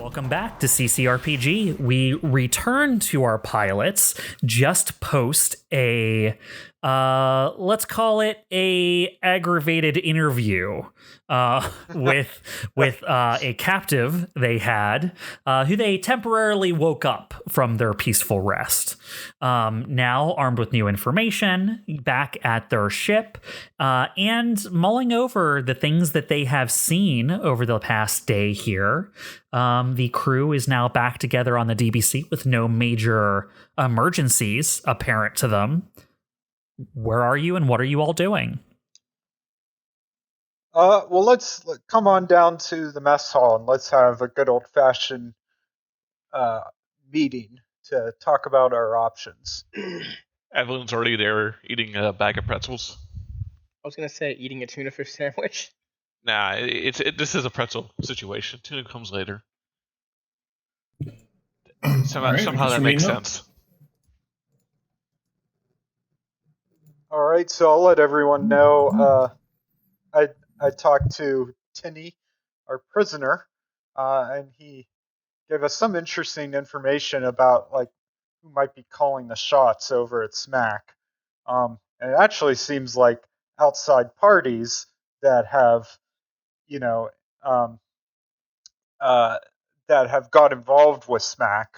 Welcome back to CCRPG. We return to our pilots just post a let's call it a aggravated interview with a captive they had who they temporarily woke up from their peaceful rest. Now armed with new information, back at their ship, and mulling over the things that they have seen over the past day here. The crew is now back together on the DBC with no major emergencies apparent to them. Where are you and what are you all doing? Well, let's come on down to the mess hall and let's have a good old-fashioned meeting to talk about our options. Evelene's already there eating a bag of pretzels. I was gonna say eating a tuna fish sandwich. Nah, this is a pretzel situation. Tuna comes later. Somehow that makes sense. All right, so I'll let everyone know. I talked to Tinny, our prisoner, and he gave us some interesting information about like who might be calling the shots over at SMAC. And it actually seems like outside parties that have, that have got involved with SMAC,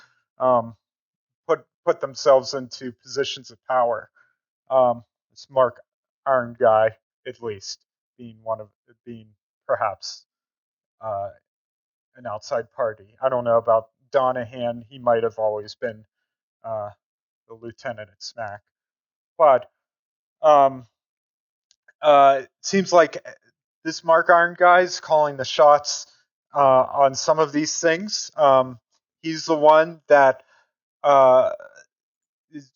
put themselves into positions of power. This Mark Iron guy, at least, being perhaps an outside party. I don't know about Donahan. He might have always been the lieutenant at SMAC, but it seems like this Mark Iron guy is calling the shots on some of these things. He's the one that is,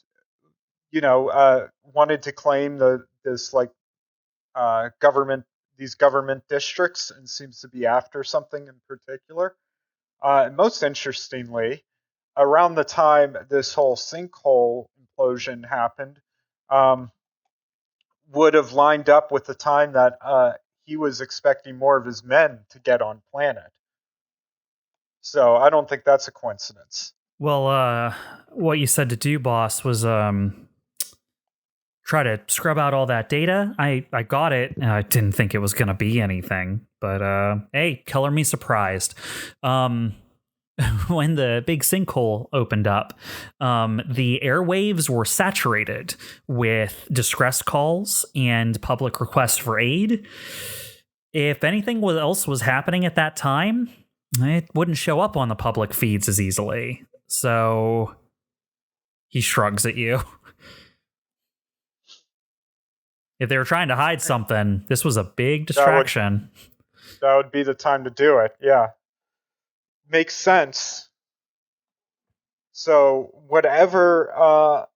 wanted to claim this government districts and seems to be after something in particular. And most interestingly, around the time this whole sinkhole implosion happened, would have lined up with the time that he was expecting more of his men to get on planet. So I don't think that's a coincidence. Well, what you said to do, boss, was try to scrub out all that data. I got it. I didn't think it was going to be anything, but hey, color me surprised. When the big sinkhole opened up, the airwaves were saturated with distress calls and public requests for aid. If anything else was happening at that time, it wouldn't show up on the public feeds as easily. So he shrugs at you. If they were trying to hide something, this was a big distraction. That would be the time to do it, yeah. Makes sense. So whatever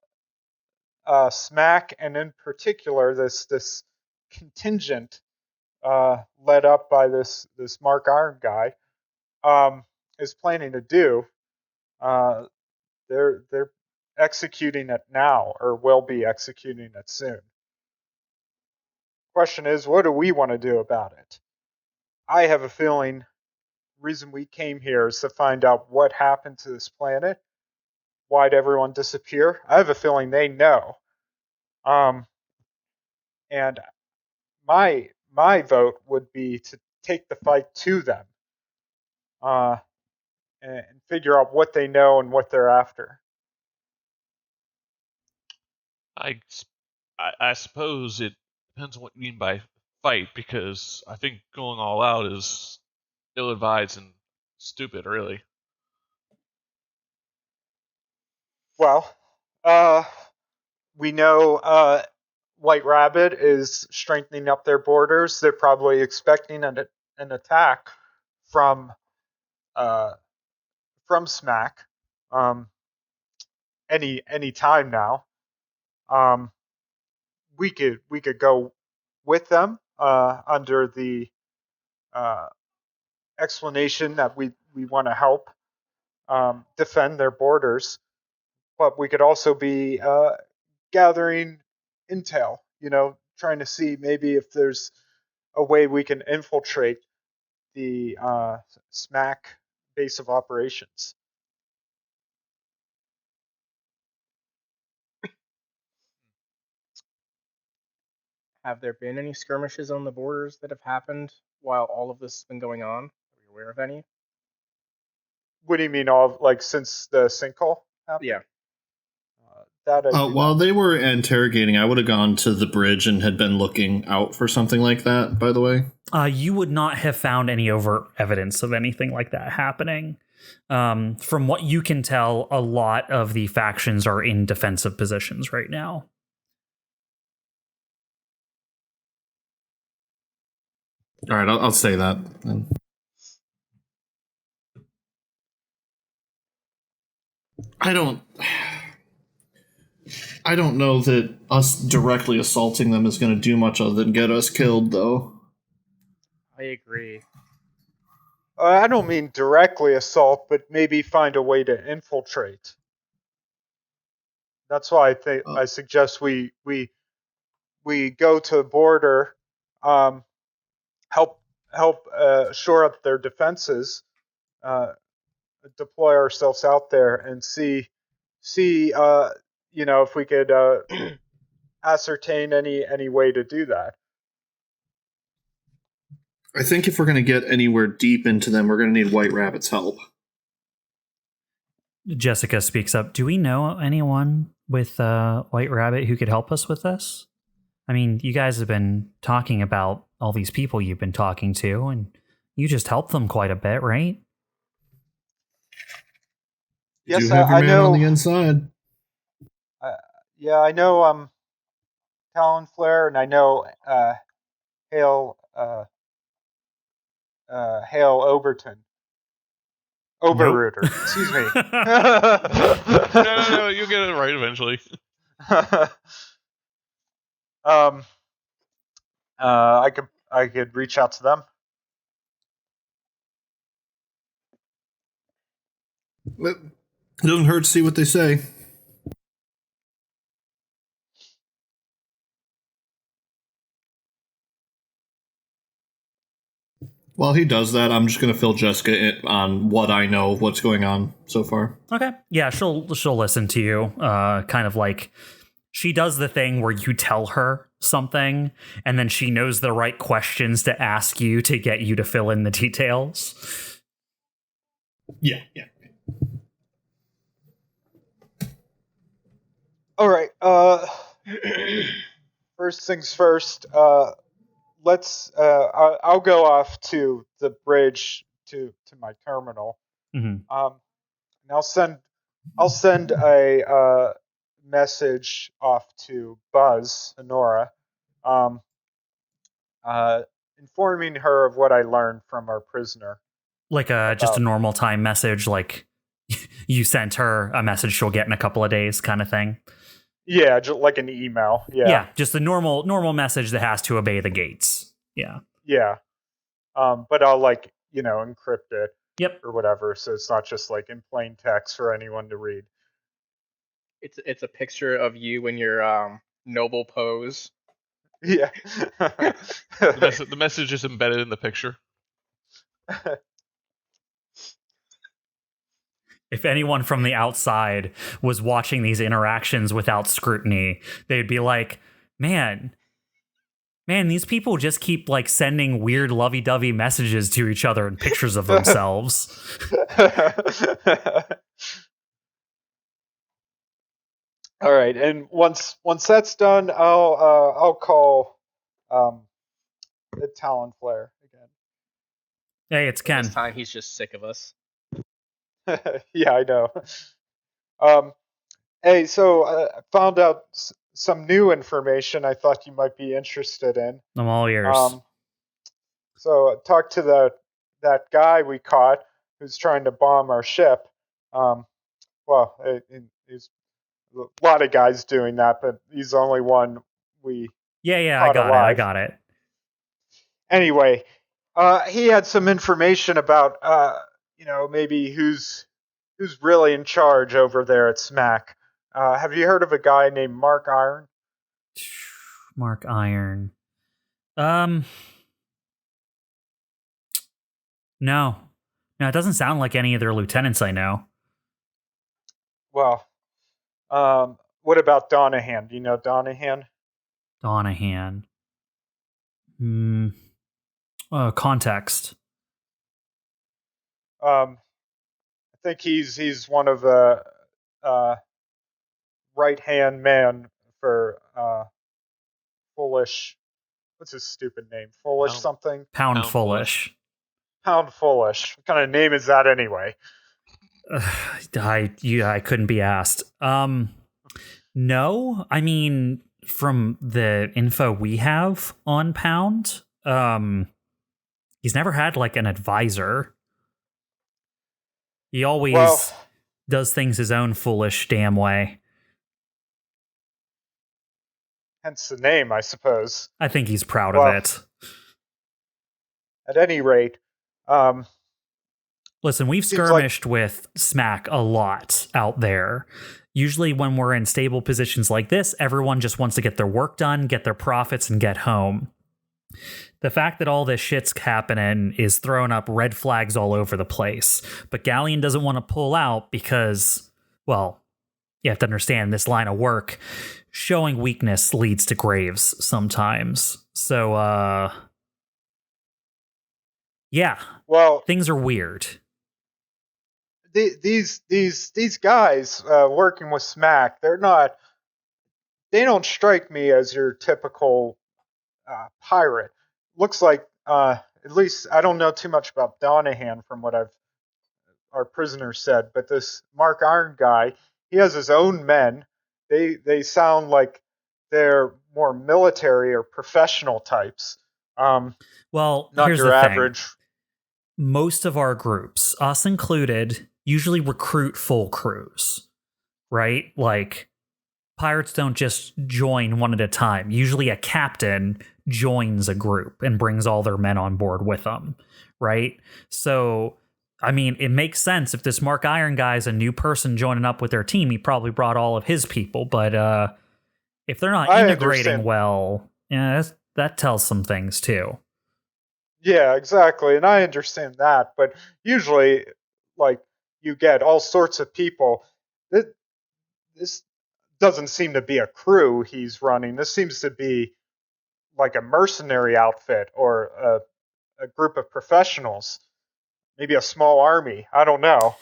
SMAC, and in particular this contingent led up by this Mark Iron guy is planning to do, they're executing it now, or will be executing it soon. Question is, what do we want to do about it? I have a feeling reason we came here is to find out what happened to this planet. Why'd everyone disappear? I have a feeling they know. And my vote would be to take the fight to them, and figure out what they know and what they're after. I suppose it depends on what you mean by fight, because I think going all out is ill-advised and stupid, really. Well, we know White Rabbit is strengthening up their borders. They're probably expecting an attack from SMAC any time now. We could go with them under the explanation that we want to help defend their borders, but we could also be gathering intel, trying to see maybe if there's a way we can infiltrate the SMAC base of operations. Have there been any skirmishes on the borders that have happened while all of this has been going on? Are you aware of any? What do you mean, since the sinkhole happened? Yeah. That I do While not. they were interrogating, I would have gone to the bridge and had been looking out for something like that, by the way. You would not have found any overt evidence of anything like that happening. From what you can tell, a lot of the factions are in defensive positions right now. All right, I'll say that. I don't know that us directly assaulting them is going to do much other than get us killed, though. I agree. I don't mean directly assault, but maybe find a way to infiltrate. That's why I suggest we go to the border, help shore up their defenses, deploy ourselves out there, and see if we could ascertain any way to do that. I think if we're going to get anywhere deep into them, we're going to need White Rabbit's help. Jessica speaks up. Do we know anyone with White Rabbit who could help us with this? I mean, you guys have been talking about all these people you've been talking to, and you just helped them quite a bit, right? Yes, you have your I man know. on the inside. Yeah, I know. Talonflare, and I know Hale Oberruder. Nope. Excuse me. No, you'll get it right eventually. I could reach out to them. It doesn't hurt to see what they say. While he does that, I'm just going to fill Jessica in on what I know of what's going on so far. Okay. Yeah, she'll listen to you. Kind of like she does the thing where you tell her something and then she knows the right questions to ask you to get you to fill in the details. Yeah. All right. First things first. Let's. I'll go off to the bridge to my terminal. Mm-hmm. And I'll send a message off to Buzz Honora, informing her of what I learned from our prisoner. Like just a normal time message, like you sent her a message she'll get in a couple of days kind of thing. Yeah, just like an email. Yeah, just a normal message that has to obey the gates. Yeah. Yeah. But I'll encrypt it. Yep. Or whatever, so it's not just like in plain text for anyone to read. It's a picture of you in your noble pose. Yeah. The message is embedded in the picture. If anyone from the outside was watching these interactions without scrutiny, they'd be like, man, these people just keep like sending weird lovey-dovey messages to each other and pictures of themselves. All right, and once that's done, I'll call the Talonflare again. Hey, it's Ken. This time he's just sick of us. Yeah, I know. Hey, so I found out some new information I thought you might be interested in. I'm all ears. So I talked to that guy we caught who's trying to bomb our ship. There's a lot of guys doing that, but he's the only one we Yeah, caught alive. I got it. Anyway, he had some information about maybe who's really in charge over there at SMAC. Have you heard of a guy named Mark Iron? Mark Iron. No, Now, it doesn't sound like any of their lieutenants I know. Well, what about Donahan? Do you know Donahan? Donahan. Context. I think he's one of the right-hand man for Foolish. What's his stupid name? Foolish something? Pound Foolish. Pound Foolish. What kind of name is that anyway? I couldn't be asked. No, I mean, from the info we have on Pound, he's never had like an advisor. He always does things his own foolish damn way. Hence the name, I suppose. I think he's proud of it. At any rate, listen, we've skirmished with Smack a lot out there. Usually when we're in stable positions like this, everyone just wants to get their work done, get their profits, and get home. The fact that all this shit's happening is throwing up red flags all over the place. But Galleon doesn't want to pull out because, well, you have to understand this line of work, showing weakness leads to graves sometimes. So, yeah. Well, things are weird. These guys working with Smack, they don't strike me as your typical pirate. Looks like, at least I don't know too much about Donahan from what our prisoner said, but this Mark Iron guy, he has his own men. They sound like they're more military or professional types. Well, not here's your the average. Thing. Most of our groups, us included, usually recruit full crews, right? Like, pirates don't just join one at a time. Usually a captain joins a group and brings all their men on board with them, right? So, I mean, it makes sense if this Mark Iron guy is a new person joining up with their team, he probably brought all of his people. But if they're not integrating well, yeah, that tells some things too. Yeah, exactly. And I understand that. But usually, like, you get all sorts of people. This doesn't seem to be a crew he's running. This seems to be like a mercenary outfit or a group of professionals. Maybe a small army. I don't know.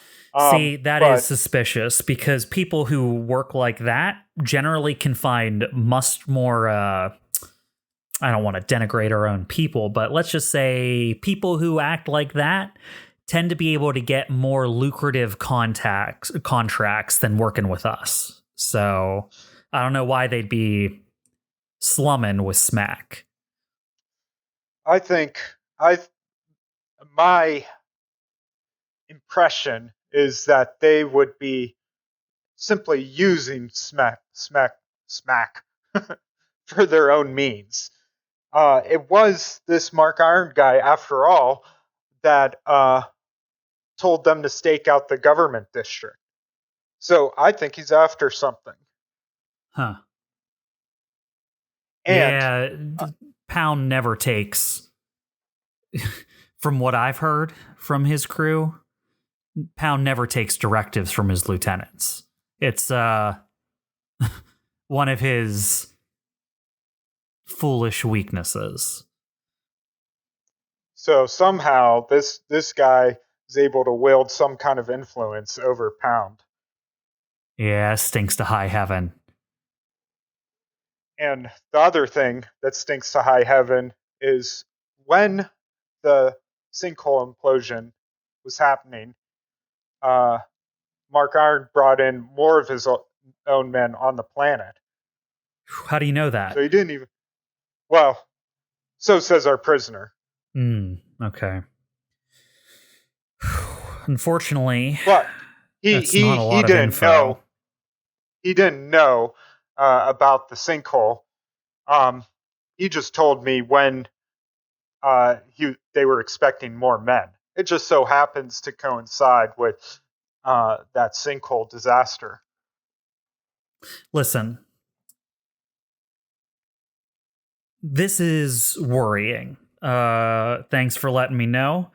See, that is suspicious because people who work like that generally can find much more... I don't want to denigrate our own people, but let's just say people who act like that tend to be able to get more lucrative contracts than working with us. So I don't know why they'd be slumming with Smack. I think my impression is that they would be simply using Smack for their own means. It was this Mark Iron guy, after all, that told them to stake out the government district. So I think he's after something. Huh. And, yeah, Pound never takes, from what I've heard from his crew, Pound never takes directives from his lieutenants. It's one of his foolish weaknesses. So somehow this guy is able to wield some kind of influence over Pound. Yeah, stinks to high heaven. And the other thing that stinks to high heaven is when the sinkhole implosion was happening, Mark Iron brought in more of his own men on the planet. How do you know that? So he didn't even... Well, so says our prisoner. Okay. Unfortunately, but he didn't know. He didn't know about the sinkhole. He just told me when they were expecting more men. It just so happens to coincide with that sinkhole disaster. Listen. This is worrying. Thanks for letting me know.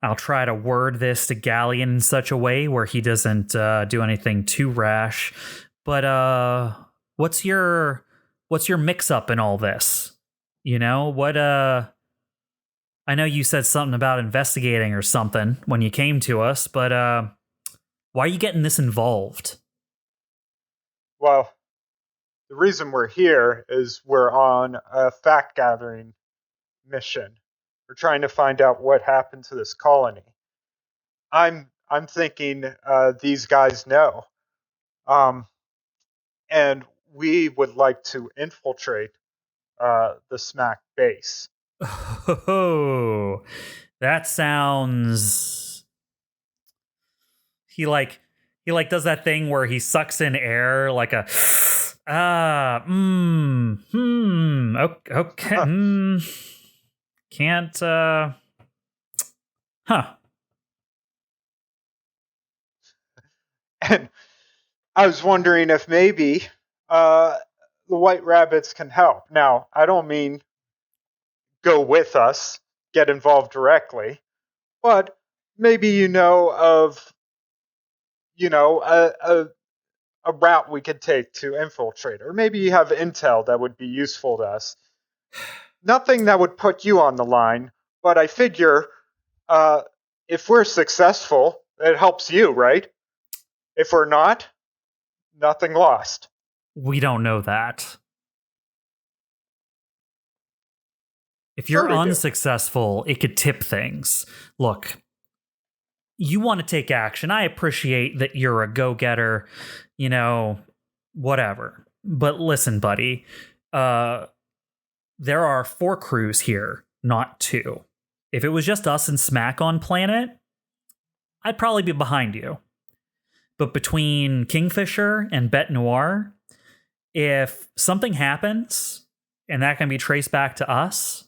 I'll try to word this to Galleon in such a way where he doesn't do anything too rash. But what's your mix-up in all this? You know, I know you said something about investigating or something when you came to us, but why are you getting this involved? Well, the reason we're here is we're on a fact-gathering mission. We're trying to find out what happened to this colony. I'm thinking these guys know, and we would like to infiltrate the SMAC base. Oh, that sounds. He does that thing where he sucks in air like a okay, can't huh. And I was wondering if maybe the White Rabbits can help. Now, I don't mean go with us, get involved directly, but maybe you know of a route we could take to infiltrate, or maybe you have intel that would be useful to us. Nothing that would put you on the line, but I figure if we're successful, it helps you, right? If we're not, nothing lost. We don't know that. If you're Sure we do. unsuccessful, it could tip things. Look, you want to take action. I appreciate that you're a go-getter, whatever. But listen, buddy, there are 4 crews here, not 2. If it was just us and Smack on planet, I'd probably be behind you. But between Kingfisher and Bete Noir, if something happens and that can be traced back to us,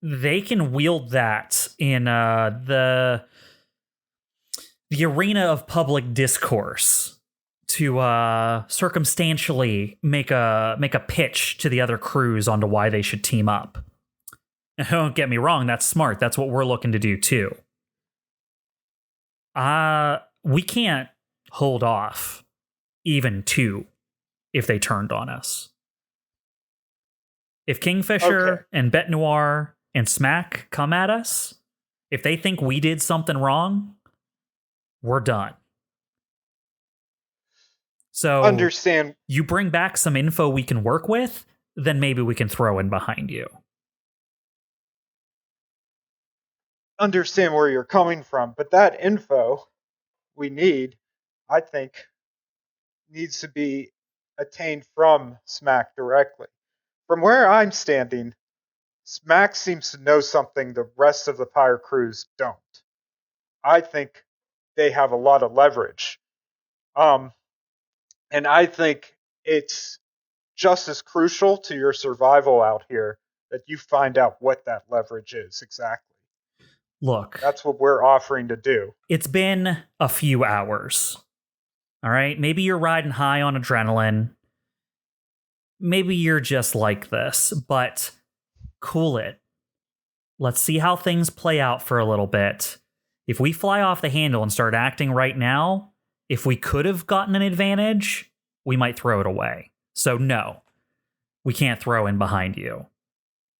they can wield that in the arena of public discourse to circumstantially make a pitch to the other crews onto why they should team up. And don't get me wrong, that's smart. That's what we're looking to do too. We can't hold off even 2 if they turned on us. If Kingfisher and Bete Noir and Smack come at us, if they think we did something wrong, we're done. So Understand. you bring back some info we can work with, then maybe we can throw in behind you. Understand where you're coming from, but that info we need, I think, needs to be attained from Smack directly. From where I'm standing, Smack seems to know something the rest of the Pyre crews don't. I think they have a lot of leverage. And I think it's just as crucial to your survival out here that you find out what that leverage is exactly. Look, That's what we're offering to do. it's been a few hours. All right? Maybe you're riding high on adrenaline. Maybe you're just like this, but cool it. Let's see how things play out for a little bit. If we fly off the handle and start acting right now, if we could have gotten an advantage, we might throw it away. So no, we can't throw in behind you.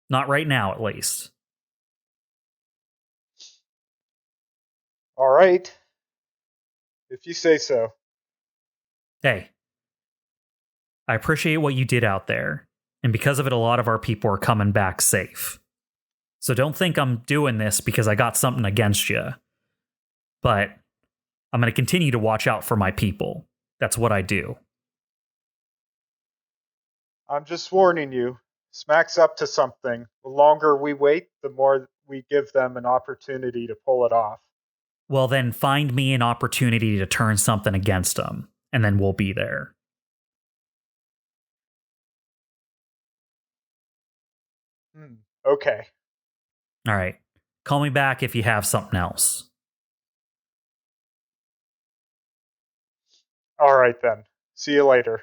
Not right now, at least. All right. If you say so. Hey, I appreciate what you did out there. And because of it, a lot of our people are coming back safe. So don't think I'm doing this because I got something against you. But I'm going to continue to watch out for my people. That's what I do. I'm just warning you. Smack's up to something. The longer we wait, the more we give them an opportunity to pull it off. Well, then find me an opportunity to turn something against them, and then we'll be there. Okay. All right. Call me back if you have something else. All right then. See you later.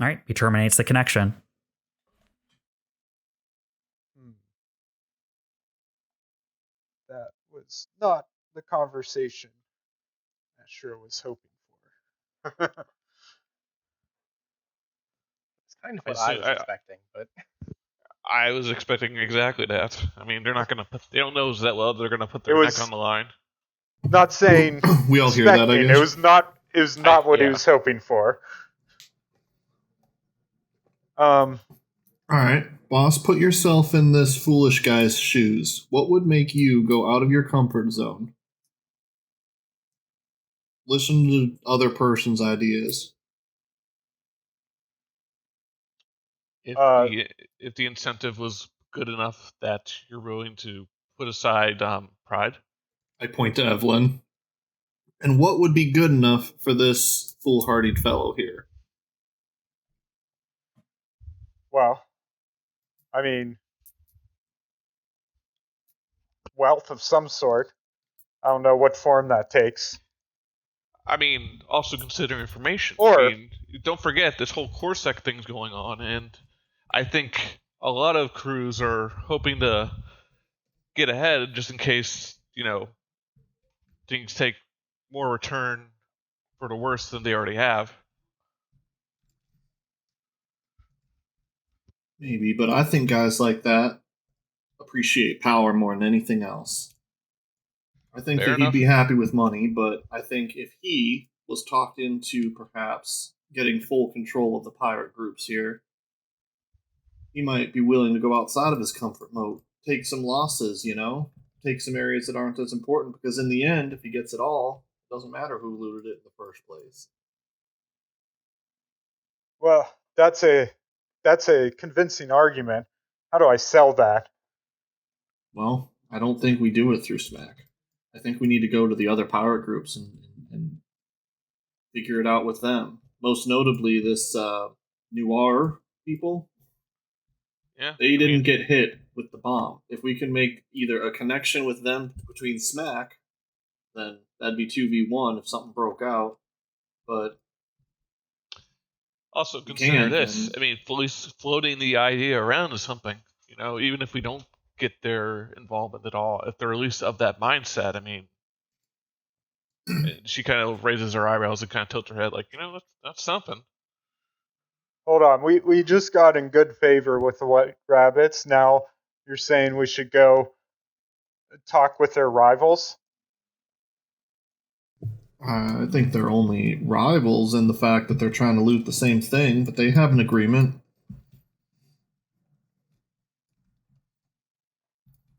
All right. He terminates the connection. That was was not the conversation Astro was hoping for. It's kind of I what I see- was I- expecting, but I was expecting exactly that. I mean, they're not gonna put. They don't know us that well. They're gonna put their It neck was- on the line. Not saying We all hear that, I expecting. guess. It was not. It was not what he Yeah. was hoping for. All right, boss, put yourself in this foolish guy's shoes. What would make you go out of your comfort zone? Listen to other person's ideas. If Uh, the incentive was good enough that you're willing to put aside pride. I point to Evelene. And what would be good enough for this foolhardy fellow here? Well, I mean, wealth of some sort. I don't know what form that takes. I mean, also consider information. Or- I mean, don't forget this whole Corsac thing's going on, and I think a lot of crews are hoping to get ahead just in case, things take more return for the worse than they already have. Maybe, but I think guys like that appreciate power more than anything else. I think Fair that he'd enough. be happy with money, but I think if he was talked into perhaps getting full control of the pirate groups here, he might be willing to go outside of his comfort mode, take some losses, take some areas that aren't as important, because in the end, if he gets it all, it doesn't matter who looted it in the first place. Well, that's a convincing argument. How do I sell that? Well, I don't think we do it through SMAC. I think we need to go to the other pirate groups and figure it out with them. Most notably, this Noir people. Yeah. They didn't get hit with the bomb. If we can make either a connection with them between SMAC, then that'd be 2v1 if something broke out. But Also, You consider can't, this. and- I mean, floating the idea around is something. Even if we don't get their involvement at all, if they're at least of that mindset, I mean, she kind of raises her eyebrows and kind of tilts her head, like, that's something. Hold on. We just got in good favor with the White Rabbits. Now you're saying we should go talk with their rivals? I think they're only rivals in the fact that they're trying to loot the same thing, but they have an agreement.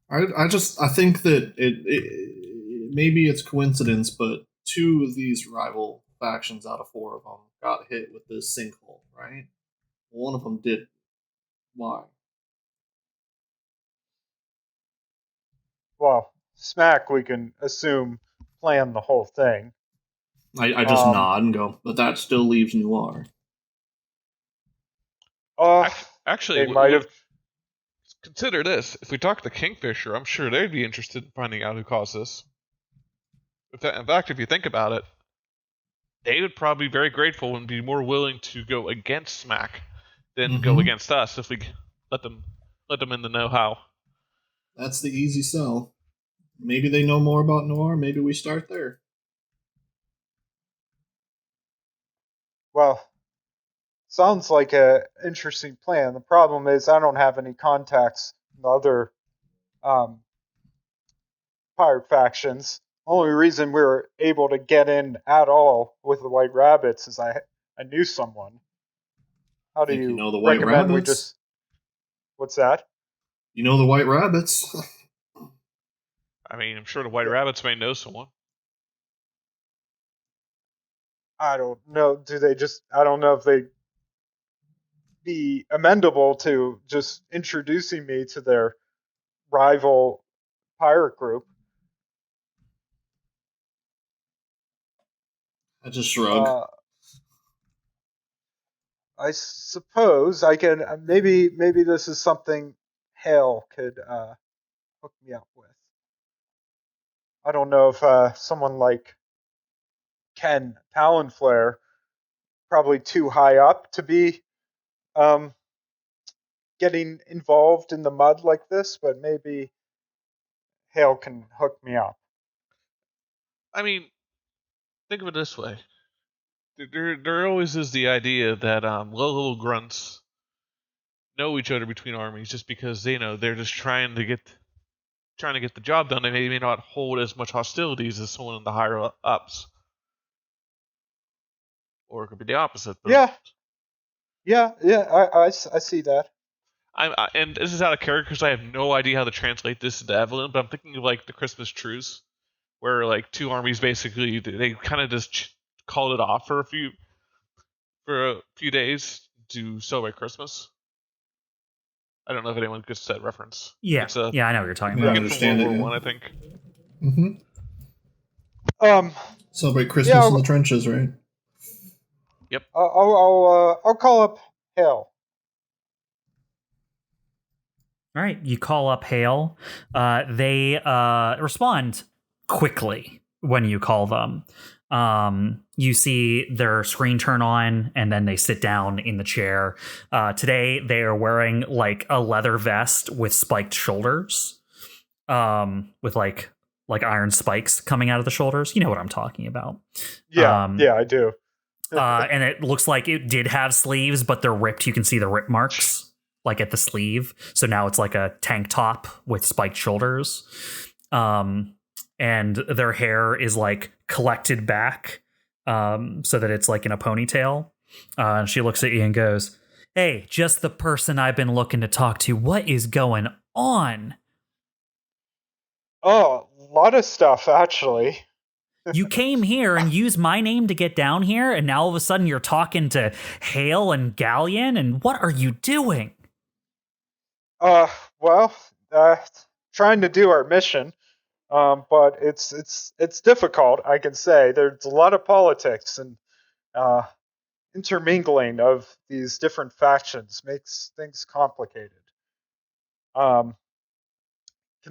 I think that maybe it's coincidence, but 2 of these rival factions out of 4 of them got hit with this sinkhole, right? One of them did. Why? Well, Smack, we can assume, planned the whole thing. I just Um, nod and go, but that still leaves Noir. Actually, They might have. consider this. If we talk to Kingfisher, I'm sure they'd be interested in finding out who caused this. In fact, if you think about it, they would probably be very grateful and be more willing to go against Smack than go Mhm. against us if we let them in the know-how. That's the easy sell. Maybe they know more about Noir. Maybe we start there. Well, sounds like a interesting plan. The problem is I don't have any contacts in the other pirate factions. Only reason we were able to get in at all with the White Rabbits is I knew someone. How do Think you you know the White recommend we Rabbits? just? What's that? You know the White Rabbits. I mean, I'm sure the White Rabbits may know someone. I don't know. Do they just? I don't know if they be amendable to just introducing me to their rival pirate group. I just shrug. I suppose I can. Maybe this is something Hale could hook me up with. I don't know if someone like Ken Talonflare, probably too high up to be getting involved in the mud like this, but maybe Hale can hook me up. I mean, think of it this way. There always is the idea that low-level grunts know each other between armies just because they know they're just trying to get the job done. They may not hold as much hostilities as someone in the higher ups, or it could be the opposite. Yeah. I see that. And this is out of character because I have no idea how to translate this into Evelene, but I'm thinking of like the Christmas truce, where like two armies basically they kind of just called it off for a few days to celebrate Christmas. I don't know if anyone gets that reference. Yeah, I know what you're talking about. I understand World it. War I, I think. Mm-hmm. Celebrate Christmas in the trenches, right? Yep. I'll call up Hale. All right, you call up Hale. They respond quickly when you call them. You see their screen turn on, and then they sit down in the chair. Today, they are wearing like a leather vest with spiked shoulders, with like iron spikes coming out of the shoulders. You know what I'm talking about. Yeah, I do. And it looks like it did have sleeves, but they're ripped. You can see the rip marks like at the sleeve. So now it's like a tank top with spiked shoulders. And their hair is like collected back, so that it's like in a ponytail. She looks at you and goes, "Hey, just the person I've been looking to talk to. What is going on?" Oh, a lot of stuff, actually. You came here and used my name to get down here, and now all of a sudden you're talking to Hale and Galleon, and what are you doing? Well, trying to do our mission, but it's difficult, I can say. There's a lot of politics and intermingling of these different factions makes things complicated. Can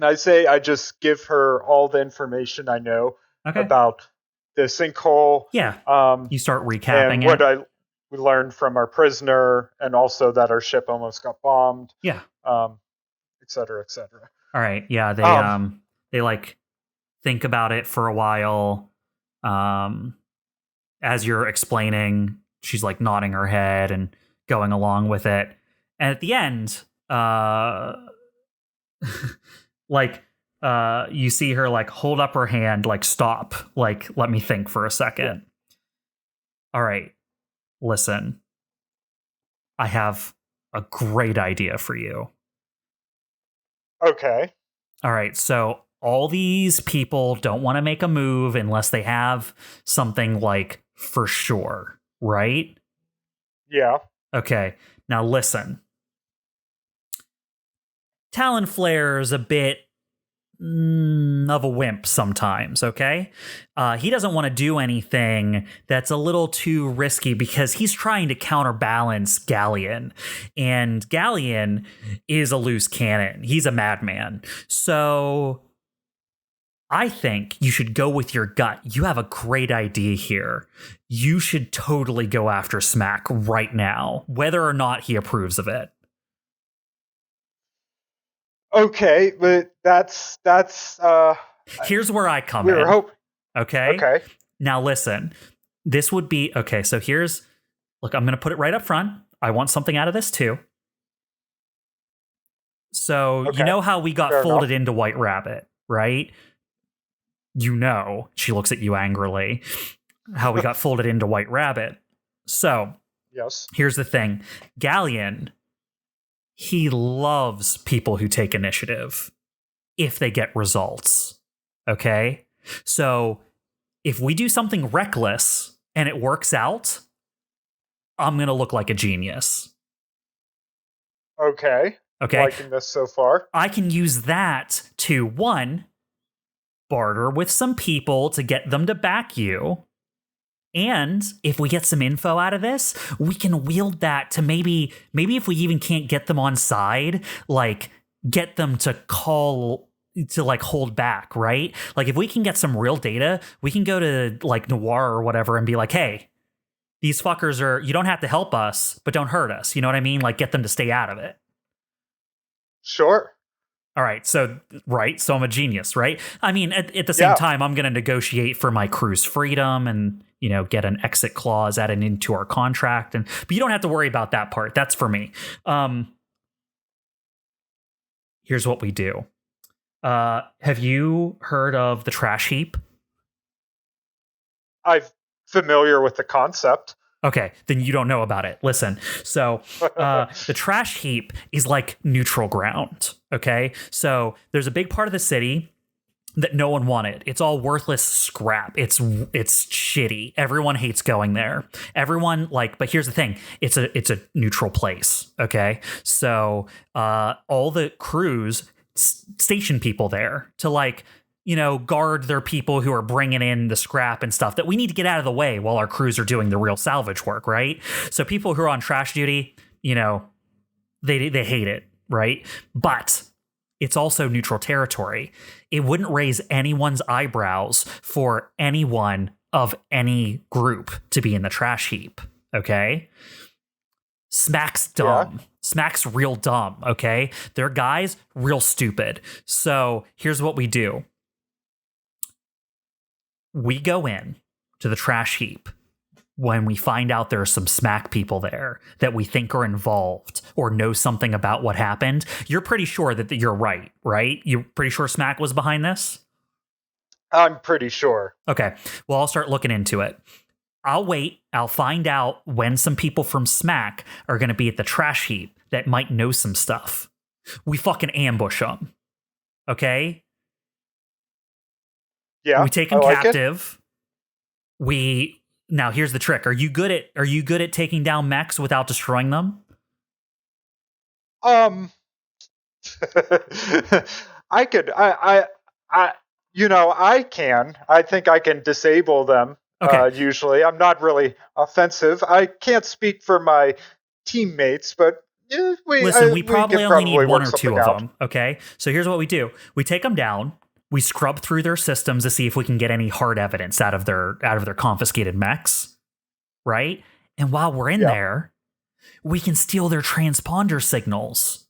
I say I just give her all the information I know about the sinkhole? Yeah. You start recapping and it. what we learned from our prisoner, and also that our ship almost got bombed. Yeah. Et cetera, et cetera. All right. Yeah. They like think about it for a while. As you're explaining, she's like nodding her head and going along with it. And at the end, you see her like hold up her hand, like stop, like let me think for a second. Yeah. All right, listen, I have a great idea for you. Okay. All right, so all these people don't want to make a move unless they have something like for sure, right? Yeah. Okay, now listen. Talonflare's a bit of a wimp sometimes, okay? He doesn't want to do anything that's a little too risky because he's trying to counterbalance Galleon. And Galleon is a loose cannon. He's a madman. So I think you should go with your gut. You have a great idea here. You should totally go after Smack right now, whether or not he approves of it. Okay, but that's here's where I come in. Okay. Now listen. This would be okay, so look, I'm gonna put it right up front. I want something out of this too. So you know how we got folded into White Rabbit, right? You know, she looks at you angrily, how we got folded into White Rabbit. So yes. Here's the thing. Galleon, he loves people who take initiative if they get results. Okay? So if we do something reckless and it works out, I'm going to look like a genius. Okay. Liking this so far. I can use that to, one, barter with some people to get them to back you. And if we get some info out of this, we can wield that to maybe if we even can't get them on side, like get them to like hold back, right? Like if we can get some real data, we can go to like Noir or whatever and be like, hey, these fuckers you don't have to help us, but don't hurt us. You know what I mean? Like get them to stay out of it. Sure. All right, so I'm a genius, right? I mean, at the same time, I'm going to negotiate for my crew's freedom and get an exit clause added into our contract, but you don't have to worry about that part. That's for me. Here's what we do. Have you heard of the trash heap? I'm familiar with the concept. Okay, then you don't know about it. Listen, so the trash heap is like neutral ground, okay? So there's a big part of the city that no one wanted. It's all worthless scrap. It's shitty. Everyone hates going there. Everyone but here's the thing. It's a neutral place, okay? So all the crews station people there to guard their people who are bringing in the scrap and stuff that we need to get out of the way while our crews are doing the real salvage work, right? So people who are on trash duty, they hate it, right? But it's also neutral territory. It wouldn't raise anyone's eyebrows for anyone of any group to be in the trash heap, okay? Smack's dumb. Yeah. Smack's real dumb, okay? Their guys, real stupid. So here's what we do. We go in to the trash heap when we find out there are some Smack people there that we think are involved or know something about what happened. You're pretty sure that you're right? You're pretty sure Smack was behind this? I'm pretty sure. Okay. Well, I'll start looking into it. I'll wait. I'll find out when some people from Smack are going to be at the trash heap that might know some stuff. We fucking ambush them. Okay? Yeah, we take them captive. Now here's the trick. Are you good at taking down mechs without destroying them? I could. I can. I think I can disable them. Okay. Usually, I'm not really offensive. I can't speak for my teammates, but we probably only need one or two of them. Okay, so here's what we do: we take them down. We scrub through their systems to see if we can get any hard evidence out of their confiscated mechs, right? And while we're in there, we can steal their transponder signals.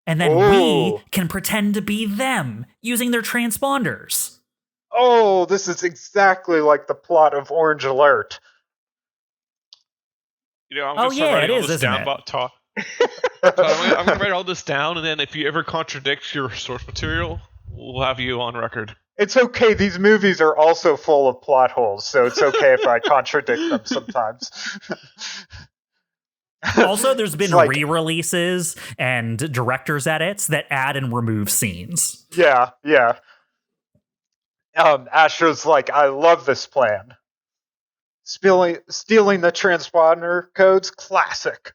And then we can pretend to be them using their transponders. Oh, this is exactly like the plot of Orange Alert. I'm going to start writing all this down about Todd. I'm going to write all this down, and then if you ever contradict your source material, we'll have you on record. It's okay. These movies are also full of plot holes, so it's okay if I contradict them sometimes. Also, there's been re-releases and director's edits that add and remove scenes. Yeah. Astro's like, I love this plan. Stealing the transponder codes, classic.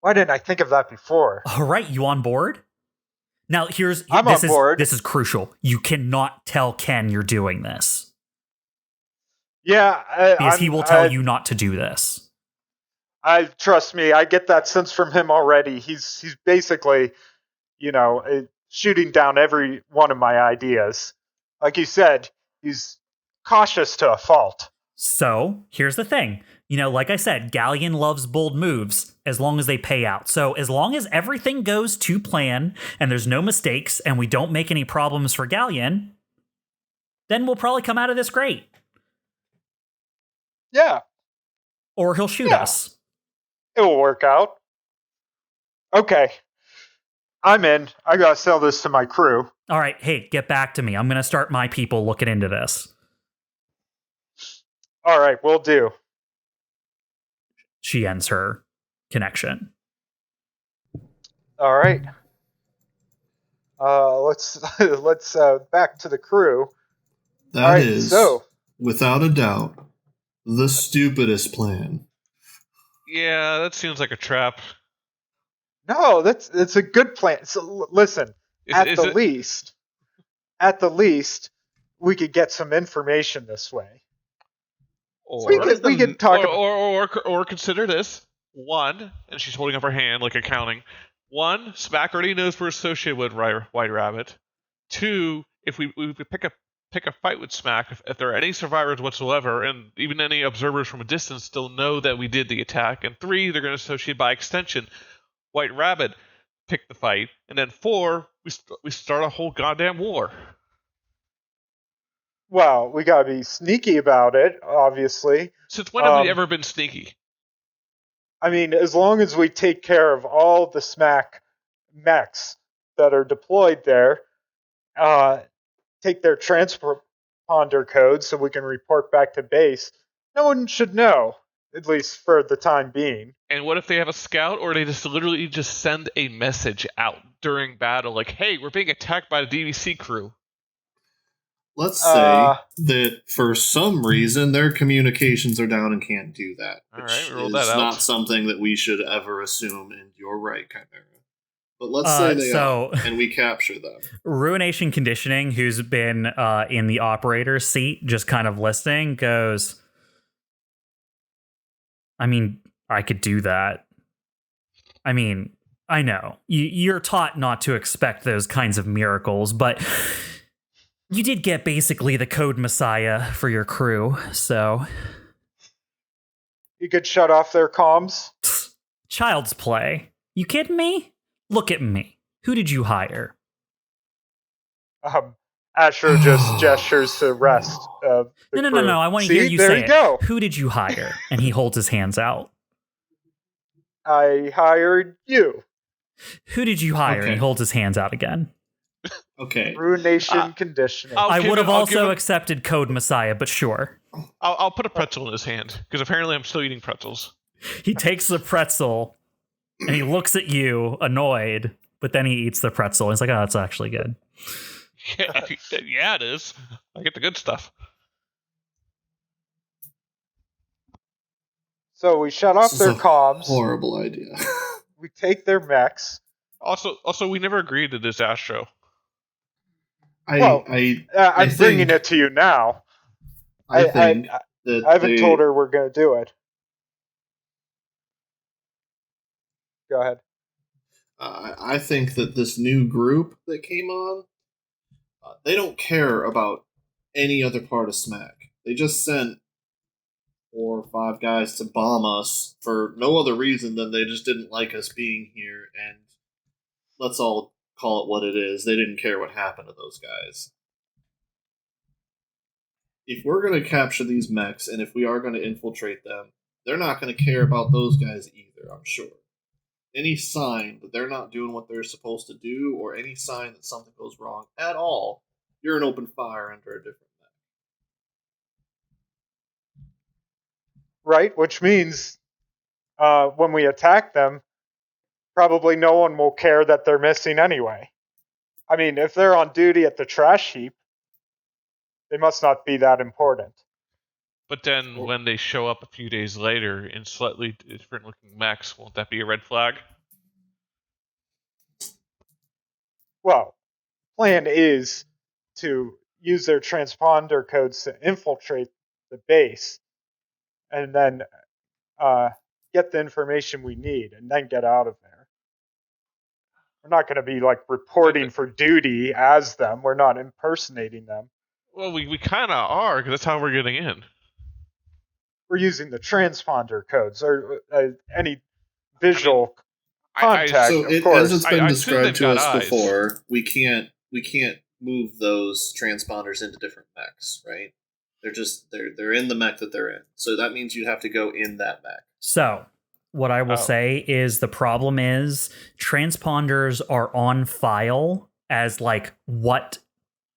Why didn't I think of that before? All right, you on board? Now, I'm on board. This is crucial. You cannot tell Ken you're doing this. Yeah. Because he will tell you not to do this. Trust me, I get that sense from him already. He's basically, shooting down every one of my ideas. Like you said, he's cautious to a fault. So, here's the thing. Like I said, Galleon loves bold moves as long as they pay out. So as long as everything goes to plan and there's no mistakes and we don't make any problems for Galleon, then we'll probably come out of this great. Yeah. Or he'll shoot us. It will work out. Okay. I'm in. I gotta sell this to my crew. All right. Hey, get back to me. I'm going to start my people looking into this. All right. Will do. She ends her connection. All right. Let's back to the crew. That is, without a doubt, the stupidest plan. Yeah, that seems like a trap. No, it's a good plan. So listen, at the least, we could get some information this way. Or we could talk or consider this. One, and she's holding up her hand like accounting. One, Smack already knows we're associated with White Rabbit. Two, if we pick a fight with Smack, if there are any survivors whatsoever, and even any observers from a distance still know that we did the attack. And three, they're going to associate by extension White Rabbit. pick the fight, and then 4, we start a whole goddamn war. Well, we gotta be sneaky about it, obviously. Since when have we ever been sneaky? I mean, as long as we take care of all the SMAC mechs that are deployed there, take their transponder code so we can report back to base, no one should know, at least for the time being. And what if they have a scout, or they just literally just send a message out during battle, like, hey, we're being attacked by the DBC crew? Let's say that for some reason their communications are down and can't do that. All Which right, roll is that out. not something that we should ever assume, and you're right, Chimera. But let's say they are, and we capture them. Ruination Conditioning, who's been in the operator's seat, just kind of listening, goes, I mean, I could do that. I mean, I know. You're taught not to expect those kinds of miracles, but you did get basically the code messiah for your crew, so... You could shut off their comms? Child's play. You kidding me? Look at me. Who did you hire? Astro just gestures to rest. No. I want to hear you there say you go. Who did you hire? And he holds his hands out. I hired you. Who did you hire? Okay. And he holds his hands out again. Okay. Ruination Conditioning. I'll I give would have him- I'll also give him- accepted Code Messiah, but sure. I'll put a pretzel in his hand, because apparently I'm still eating pretzels. He takes the pretzel and he looks at you, annoyed, but then he eats the pretzel. And he's like, oh, that's actually good. Yeah, it is. I get the good stuff. So we shut off This their is a comms. Horrible idea. We take their mechs. Also, we never agreed to this Astro. I'm think- bringing it to you now. I think that I haven't they- told her we're going to do it. Go ahead. I think that this new group that came on, they don't care about any other part of SMAC. They just sent 4 or 5 guys to bomb us for no other reason than they just didn't like us being here, and let's all call it what it is. They didn't care what happened to those guys. If we're going to capture these mechs, and if we are going to infiltrate them, they're not going to care about those guys either, I'm sure. Any sign that they're not doing what they're supposed to do, or any sign that something goes wrong at all, you're an open fire under a different mech. Right? Which means when we attack them, probably no one will care that they're missing anyway. I mean, if they're on duty at the trash heap, they must not be that important. But then when they show up a few days later in slightly different looking mechs, won't that be a red flag? Well, plan is to use their transponder codes to infiltrate the base and then get the information we need and then get out of there. We're not going to be like reporting for duty as them. We're not impersonating them. Well, we kind of are, because that's how we're getting in. We're using the transponder codes or any visual contact. So of course. as it's been I assume described they've to got us eyes. before, we can't move those transponders into different mechs, right? They're in the mech that they're in. So that means you have to go in that mech. So, what I will say is the problem is transponders are on file as like what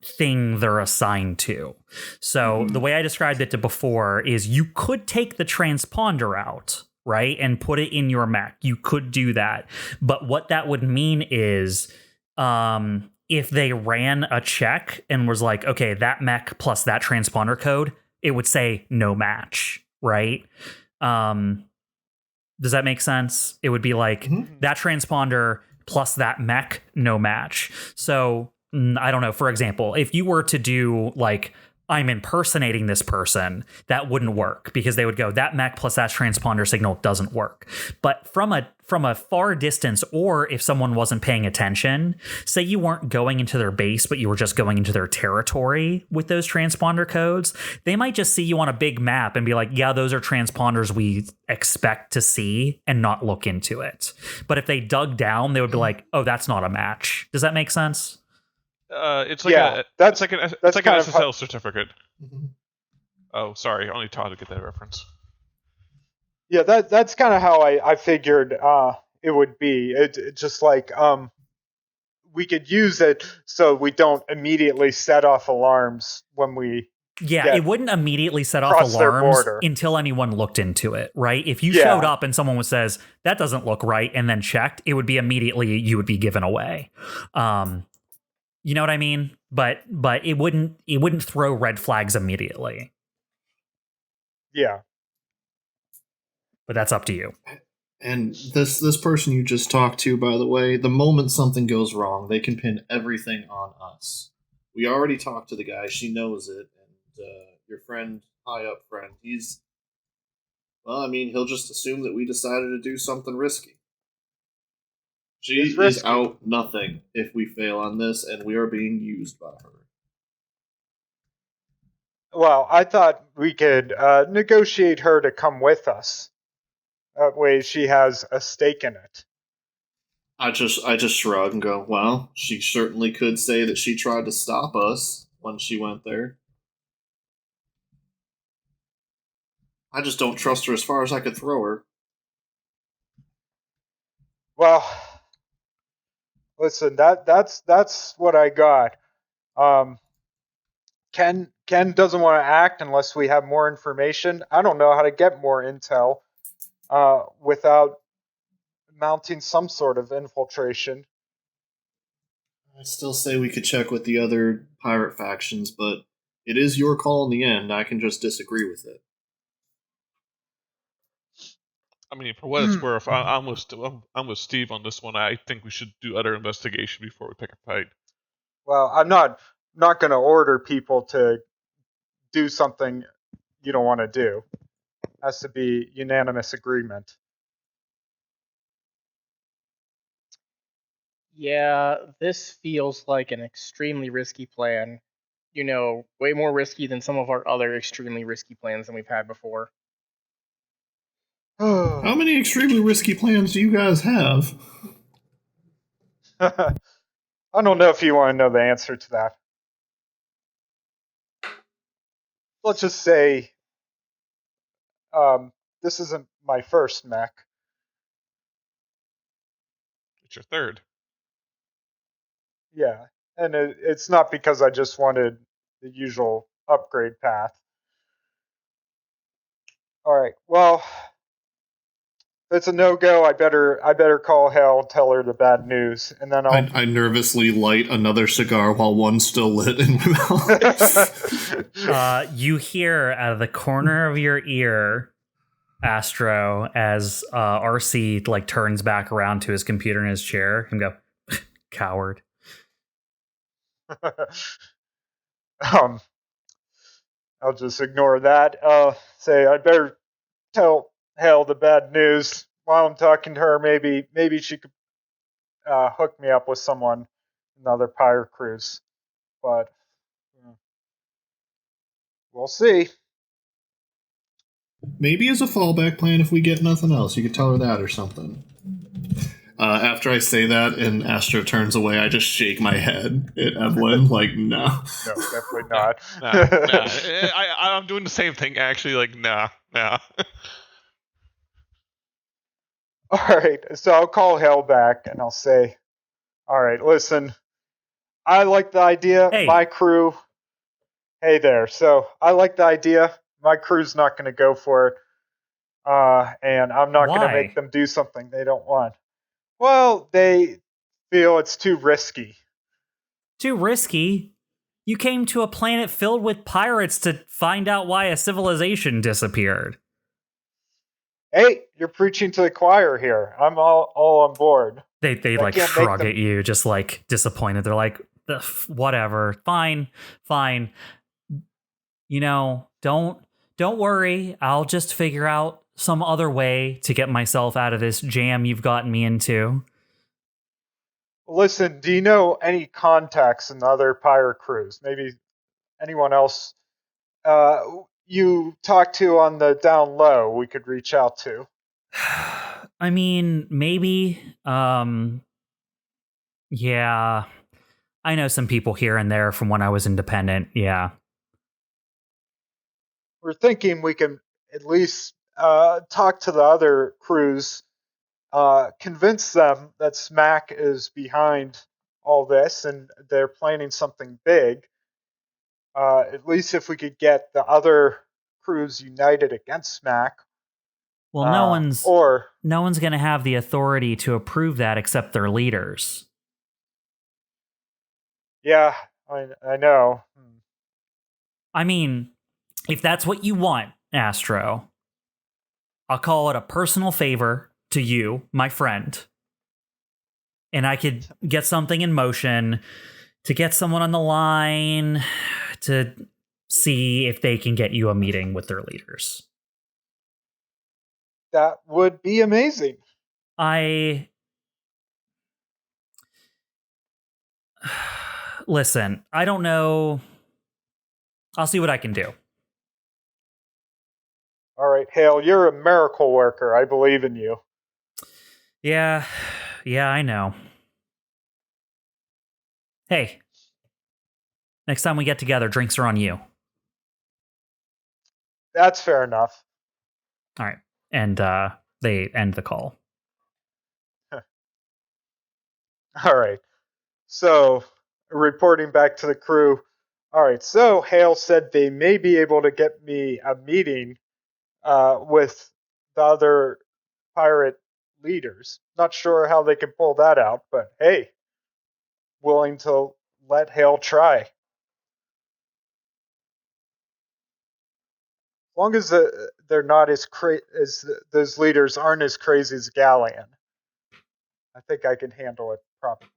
thing they're assigned to. So the way I described it to before is you could take the transponder out, right, and put it in your mech. You could do that. But what that would mean is if they ran a check and was like, okay, that mech plus that transponder code, it would say no match, right? Does that make sense? It would be like that transponder plus that mech, no match. So I don't know. For example, if you were to do like I'm impersonating this person, that wouldn't work, because they would go, that mech plus that transponder signal doesn't work. But from a far distance, or if someone wasn't paying attention, say you weren't going into their base, but you were just going into their territory with those transponder codes, they might just see you on a big map and be like, yeah, those are transponders we expect to see, and not look into it. But if they dug down, they would be like, oh, that's not a match. Does that make sense? It's like an SSL certificate. Mm-hmm. Oh, sorry, only Todd would get that reference. Yeah, that's kind of how I figured it would be. It just like we could use it so we don't immediately set off alarms when we. Yeah, it wouldn't immediately set off alarms until anyone looked into it, right? If you showed up and someone says, that doesn't look right, and then checked, it would be immediately, you would be given away. You know what I mean? But it wouldn't throw red flags immediately. Yeah. But that's up to you. And this person you just talked to, by the way, the moment something goes wrong, they can pin everything on us. We already talked to the guy. She knows it. And your friend, high up friend, he'll just assume that we decided to do something risky. She is out nothing if we fail on this, and we are being used by her. Well, I thought we could negotiate her to come with us. That way she has a stake in it. I just shrug and go, well, she certainly could say that she tried to stop us when she went there. I just don't trust her as far as I could throw her. Well, listen, that's what I got. Ken doesn't want to act unless we have more information. I don't know how to get more intel without mounting some sort of infiltration. I still say we could check with the other pirate factions, but it is your call in the end. I can just disagree with it. I mean, for what it's worth, I'm with Steve on this one. I think we should do other investigation before we pick a fight. Well, I'm not going to order people to do something you don't want to do. It has to be unanimous agreement. Yeah, this feels like an extremely risky plan. You know, way more risky than some of our other extremely risky plans than we've had before. How many extremely risky plans do you guys have? I don't know if you want to know the answer to that. Let's just say this isn't my first mech. It's your third. Yeah, and it's not because I just wanted the usual upgrade path. All right, well, if it's a no-go, I better call Hel, tell her the bad news, and then I nervously light another cigar while one's still lit in my mouth. You hear out of the corner of your ear, Astro, as RC like turns back around to his computer in his chair and go, coward. I'll just ignore that. Say I better tell Hel the bad news while I'm talking to her. Maybe she could hook me up with someone in the other pirate crews, but we'll see. Maybe as a fallback plan if we get nothing else. You could tell her that or something. After I say that and Astro turns away, I just shake my head at Evelene, like, no. No, definitely not. Nah. I'm doing the same thing, actually, like, nah. All right, so I'll call Hel back and I'll say, all right, listen, I like the idea. Hey. My crew, hey there. So I like the idea. My crew's not going to go for it. And I'm not going to make them do something they don't want. Well, they feel it's too risky. Too risky? You came to a planet filled with pirates to find out why a civilization disappeared. Hey, you're preaching to the choir here. I'm all on board. They like shrug at you, just like disappointed. They're like, whatever, fine. don't worry. I'll just figure out some other way to get myself out of this jam you've gotten me into. Listen, do you know any contacts in the other pirate crews? Maybe anyone else you talk to on the down low we could reach out to? I mean, maybe. Yeah. I know some people here and there from when I was independent. Yeah. We're thinking we can at least talk to the other crews, convince them that Smack is behind all this and they're planning something big. At least if we could get the other crews united against Smack. Well, no one's going to have the authority to approve that except their leaders. Yeah, I know. I mean, if that's what you want, Astro, I'll call it a personal favor to you, my friend. And I could get something in motion to get someone on the line to see if they can get you a meeting with their leaders. That would be amazing. Listen, I don't know. I'll see what I can do. All right, Hale, you're a miracle worker. I believe in you. Yeah, I know. Hey, next time we get together, drinks are on you. That's fair enough. All right, and they end the call. All right. So, reporting back to the crew. All right, so Hale said they may be able to get me a meeting with the other pirate leaders. Not sure how they can pull that out, but hey, willing to let Hale try. As long as they're not as those leaders aren't as crazy as Galleon, I think I can handle it properly.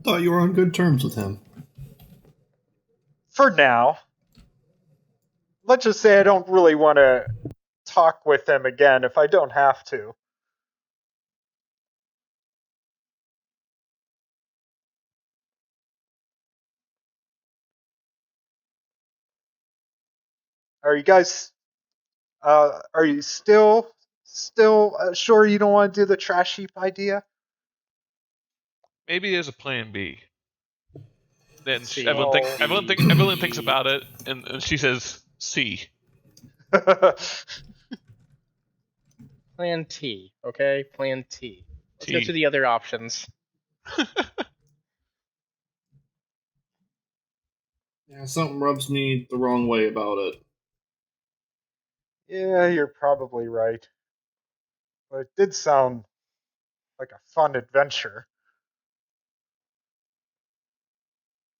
Thought you were on good terms with him. For now. Let's just say I don't really want to talk with him again if I don't have to. Are you guys are you still sure you don't want to do the trash heap idea? Maybe there's a plan B. Then C. Evelene thinks about it, and she says C. Plan T, okay? Plan T. Let's go T. to the other options. Yeah, something rubs me the wrong way about it. Yeah, you're probably right. But it did sound like a fun adventure.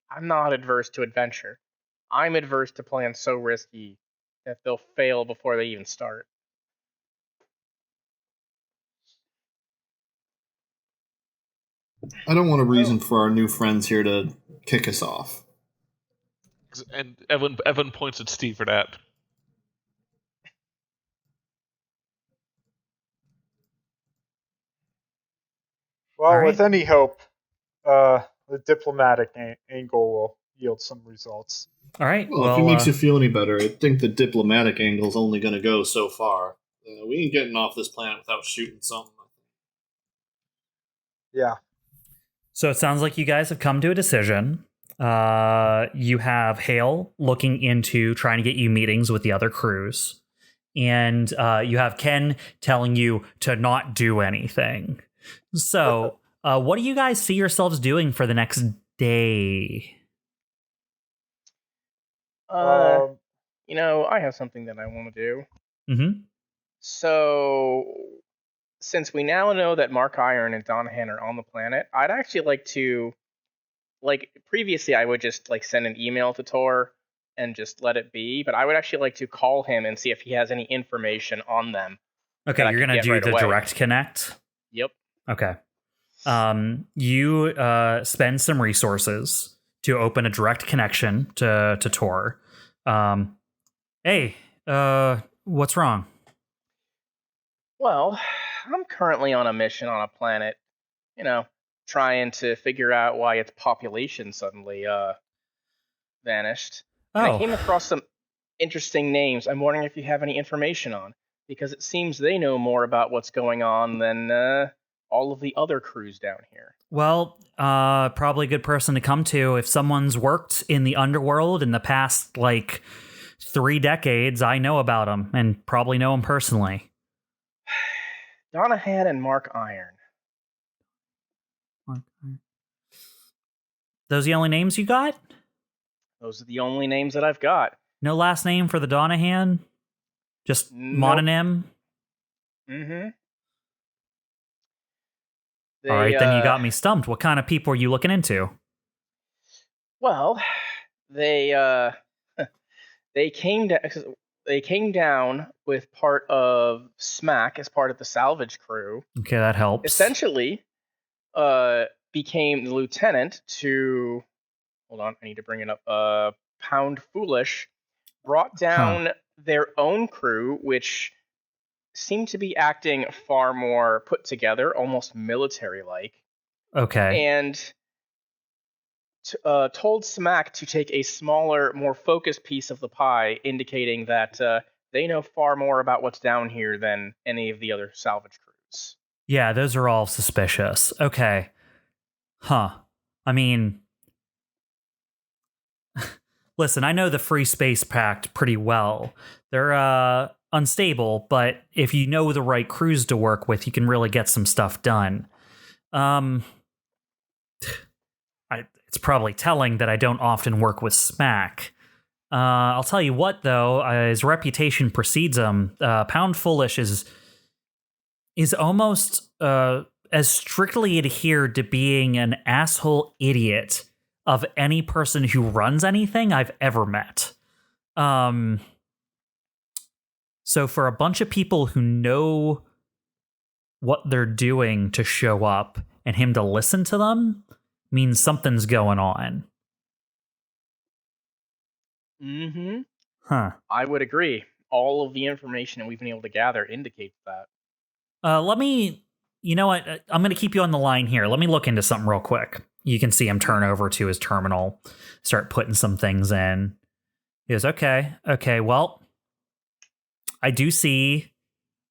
I'm not adverse to adventure. I'm adverse to plans so risky that they'll fail before they even start. I don't want a reason for our new friends here to kick us off. And Evelyn points at Steve for that. Well, All right. with any hope, the diplomatic angle will yield some results. All right. Well, if it makes you feel any better, I think the diplomatic angle is only going to go so far. We ain't getting off this planet without shooting something. Yeah. So it sounds like you guys have come to a decision. You have Hale looking into trying to get you meetings with the other crews. And you have Ken telling you to not do anything. So what do you guys see yourselves doing for the next day? I have something that I want to do. Mm-hmm. So, since we now know that Mark Iron and Donahan are on the planet, I'd actually like to, previously I would just, send an email to Tor and just let it be, but I would actually like to call him and see if he has any information on them. Okay, you're going to do the direct connect? Yep. Okay. You spend some resources to open a direct connection to Tor. Hey, what's wrong? Well, I'm currently on a mission on a planet, trying to figure out why its population suddenly vanished. And I came across some interesting names I'm wondering if you have any information on, because it seems they know more about what's going on than all of the other crews down here. Well, probably a good person to come to. If someone's worked in the underworld in the past, 3 decades, I know about them, and probably know them personally. Donahan and Mark Iron. Those the only names you got? Those are the only names that I've got. No last name for the Donahan? Just mononym? Mm-hmm. All right, then you got me stumped. What kind of people are you looking into? Well, they came down with part of SMAC as part of the salvage crew. Okay, that helps. Essentially, became the lieutenant to. Hold on, I need to bring it up. Pound Foolish brought down their own crew, which seemed to be acting far more put together, almost military-like. Okay. And told SMAC to take a smaller, more focused piece of the pie, indicating that they know far more about what's down here than any of the other salvage crews. Yeah, those are all suspicious. Okay. Huh. I mean, listen, I know the Free Space Pact pretty well. They're unstable, but if you know the right crews to work with, you can really get some stuff done. It's probably telling that I don't often work with SMAC. I'll tell you what, though, his reputation precedes him. Pound Foolish is almost as strictly adhered to being an asshole idiot of any person who runs anything I've ever met. So for a bunch of people who know what they're doing to show up and him to listen to them means something's going on. Mm-hmm. Huh. I would agree. All of the information that we've been able to gather indicates that. You know what? I'm going to keep you on the line here. Let me look into something real quick. You can see him turn over to his terminal, start putting some things in. He goes, okay, well, I do see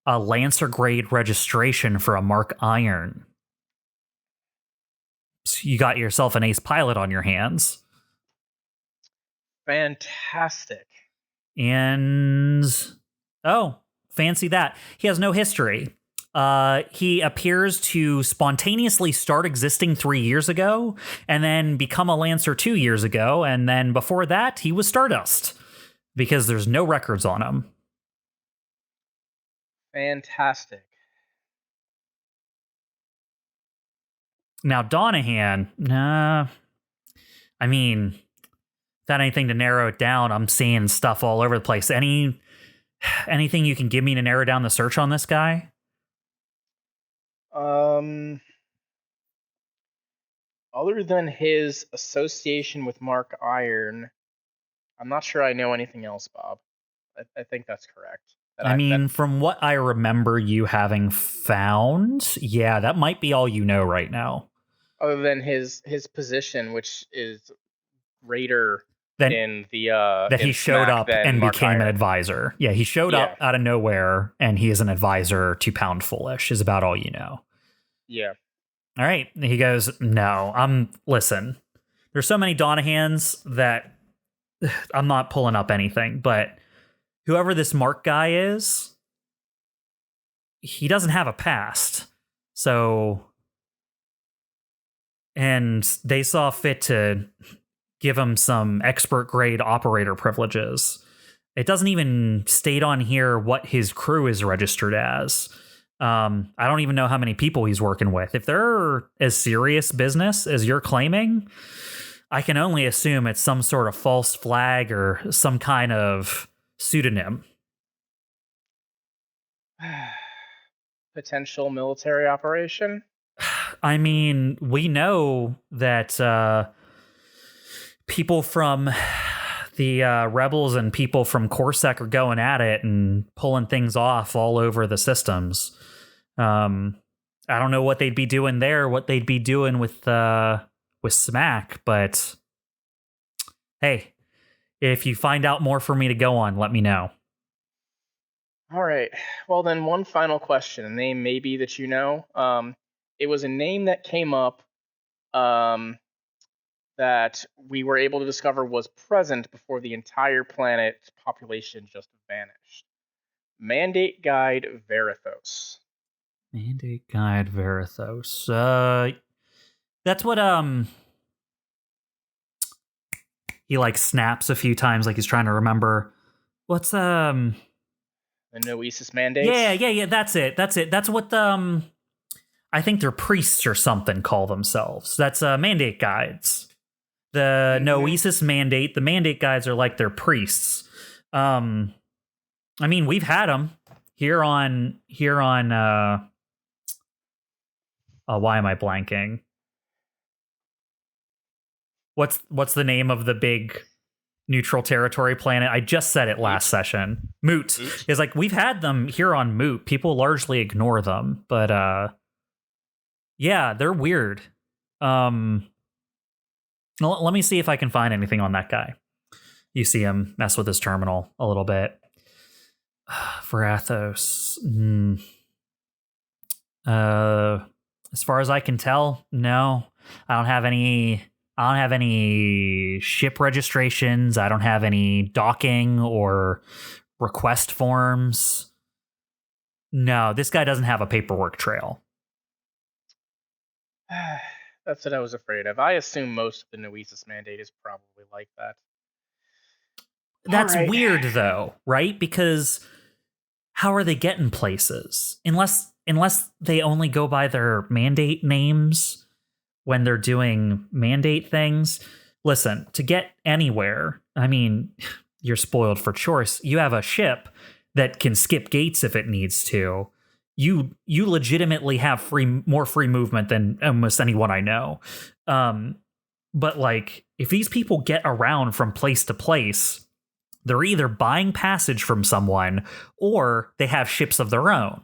a Lancer grade registration for a Mark Iron. So you got yourself an ace pilot on your hands. Fantastic. And, oh, fancy that. He has no history. He appears to spontaneously start existing 3 years ago and then become a Lancer 2 years ago. And then before that, he was Stardust because there's no records on him. Fantastic. Now, Donahan, I mean, without anything to narrow it down, I'm seeing stuff all over the place. Anything you can give me to narrow down the search on this guy? Other than his association with Mark Iron, I'm not sure I know anything else, Bob. I think that's correct. From what I remember you having found, yeah, that might be all you know right now. Other than his position, which is greater in the that he showed up and became an advisor. Yeah, he showed up out of nowhere, and he is an advisor to Pound Foolish. Is about all you know. Yeah. All right. He goes, no. Listen. There's so many Donahans that I'm not pulling up anything, but whoever this Mark guy is, he doesn't have a past. So, and they saw fit to give him some expert grade operator privileges. It doesn't even state on here what his crew is registered as. I don't even know how many people he's working with. If they're as serious business as you're claiming, I can only assume it's some sort of false flag or some kind of pseudonym. Potential military operation? I mean, we know that people from the rebels and people from CorSec are going at it and pulling things off all over the systems. I don't know what they'd be doing there, what they'd be doing with Smack, but hey, if you find out more for me to go on, let me know. All right. Well, then one final question. A name maybe that you know. It was a name that came up that we were able to discover was present before the entire planet's population just vanished. Mandate Guide Verithos. Mandate Guide Verithos. That's what he like snaps a few times like he's trying to remember. What's The Noesis Mandates? Yeah, that's it. That's what I think they're priests or something call themselves. That's Mandate Guides. The Noesis Mandate, the Mandate Guides are like their priests. I mean, we've had them here on why am I blanking? What's the name of the big neutral territory planet? I just said it last session. Moot. Is like we've had them here on Moot. People largely ignore them, but yeah, they're weird. Let me see if I can find anything on that guy. You see him mess with his terminal a little bit. Verithos. As far as I can tell, no. I don't have any ship registrations. I don't have any docking or request forms. No, this guy doesn't have a paperwork trail. That's what I was afraid of. I assume most of the Noesis Mandate is probably like that. That's weird, though, right? Because how are they getting places? Unless they only go by their mandate names when they're doing mandate things. Listen, to get anywhere, I mean, you're spoiled for choice. You have a ship that can skip gates if it needs to. You legitimately have more free movement than almost anyone I know. But like, if these people get around from place to place, they're either buying passage from someone or they have ships of their own.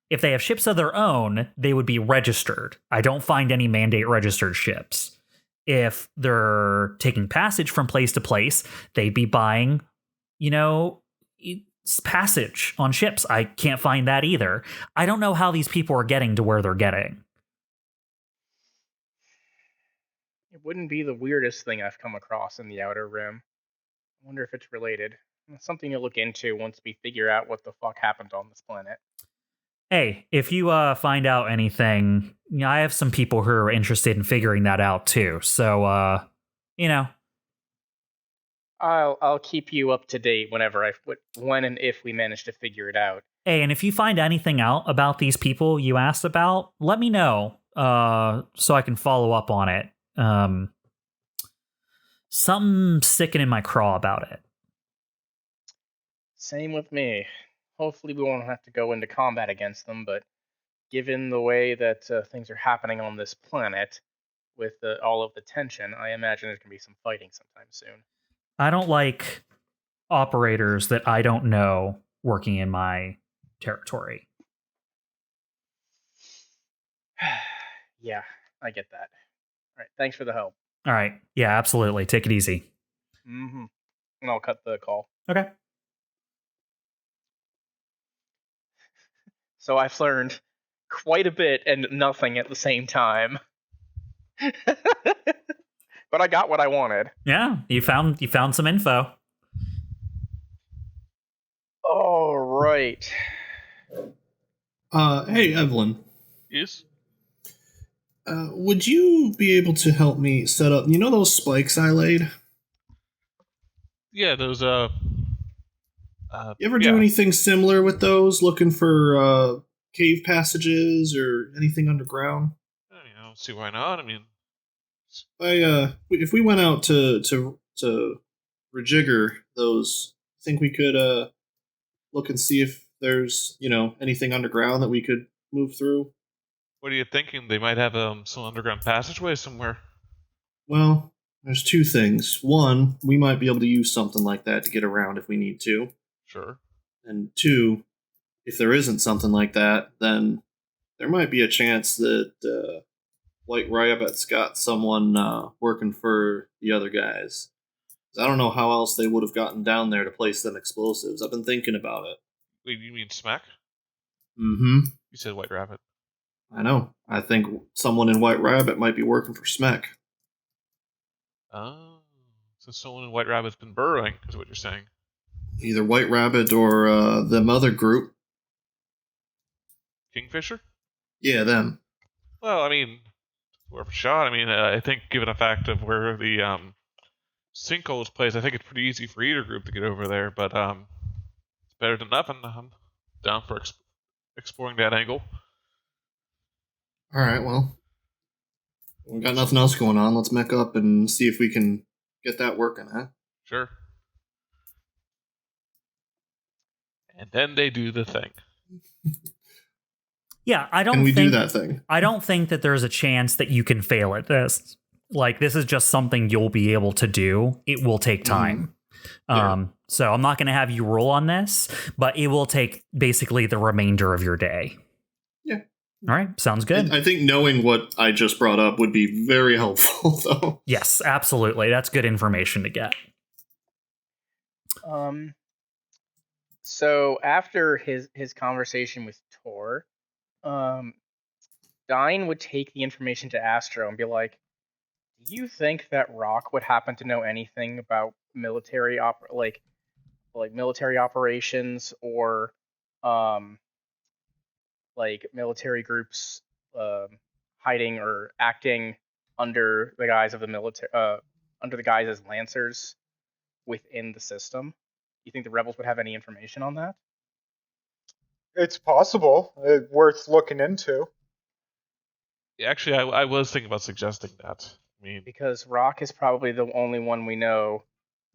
If they have ships of their own, they would be registered. I don't find any mandate registered ships. If they're taking passage from place to place, they'd be buying, passage on ships. I can't find that either. I don't know how these people are getting to where they're getting. It wouldn't be the weirdest thing I've come across in the Outer Rim. I wonder if it's related. It's something to look into once we figure out what the fuck happened on this planet. Hey, if you find out anything, I have some people who are interested in figuring that out too. So, I'll keep you up to date when and if we manage to figure it out. Hey, and if you find anything out about these people you asked about, let me know so I can follow up on it. Something sticking in my craw about it. Same with me. Hopefully we won't have to go into combat against them, but given the way that things are happening on this planet with all of the tension, I imagine there's going to be some fighting sometime soon. I don't like operators that I don't know working in my territory. Yeah, I get that. All right, thanks for the help. All right. Yeah, absolutely. Take it easy. Mm-hmm. And I'll cut the call. Okay. So I've learned quite a bit and nothing at the same time. But I got what I wanted. Yeah, you found some info. All right. Hey, Evelene. Yes? Would you be able to help me set up, those spikes I laid? Yeah, those, You ever do anything similar with those? Looking for, cave passages or anything underground? See why not? I mean... if we went out to rejigger those, I think we could, look and see if there's, anything underground that we could move through. What are you thinking? They might have some underground passageway somewhere. Well, There's two things. One, we might be able to use something like that to get around if we need to. Sure. And two, if there isn't something like that, then there might be a chance that White Rabbit's got someone working for the other guys. I don't know how else they would have gotten down there to place them explosives. I've been thinking about it. Wait, you mean Smack? Mm-hmm. You said White Rabbit. I know. I think someone in White Rabbit might be working for Smack. Oh, so someone in White Rabbit's been burrowing, is what you're saying. Either White Rabbit or them other group. Kingfisher? Yeah, them. Well, I mean, worth a shot. I mean, I think given the fact of where the sinkhole is placed, I think it's pretty easy for either group to get over there, but it's better than nothing. I'm down for exploring that angle. Alright, well. We got nothing else going on. Let's mech up and see if we can get that working, huh? Sure. And then they do the thing. Yeah, I don't Can we think do that thing? I don't think that there's a chance that you can fail at this. Like, this is just something you'll be able to do. It will take time. Yeah. So I'm not going to have you roll on this, but it will take basically the remainder of your day. Yeah. All right. Sounds good. I think knowing what I just brought up would be very helpful, though. Yes, absolutely. That's good information to get. So after his conversation with Tor, Dyne would take the information to Astro and be like, "Do you think that Rock would happen to know anything about military military operations or like military groups hiding or acting under the guise of the military under the guise as Lancers within the system? You think the rebels would have any information on that?" It's possible. It's worth looking into. Yeah, actually, I was thinking about suggesting that. I mean, Because Rock is probably the only one we know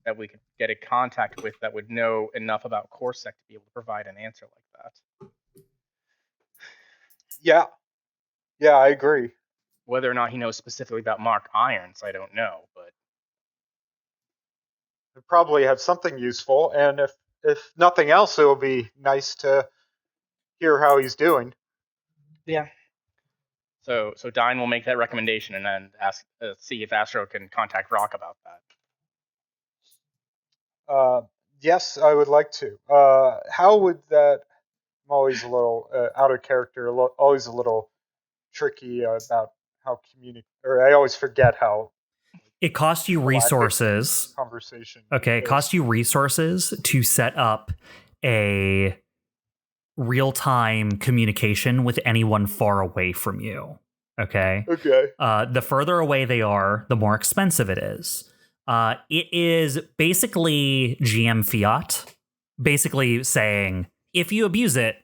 that we could get in contact with that would know enough about CORSEC to be able to provide an answer like that. Yeah. Yeah, I agree. Whether or not he knows specifically about Mark Irons, I don't know, but They probably have something useful, and if nothing else, it will be nice to hear how he's doing. yeah. So Dyne will make that recommendation and then ask, see if Astro can contact Rock about that. Yes, I would like to. How would that? I'm always a little out of character. Always a little tricky about how communicate. Or I always forget how It costs you resources. conversation. Okay, it costs you resources to set up a real-time communication with anyone far away from you. Okay? Okay. The further away they are, the more expensive it is. It is basically GM fiat, basically saying, if you abuse it,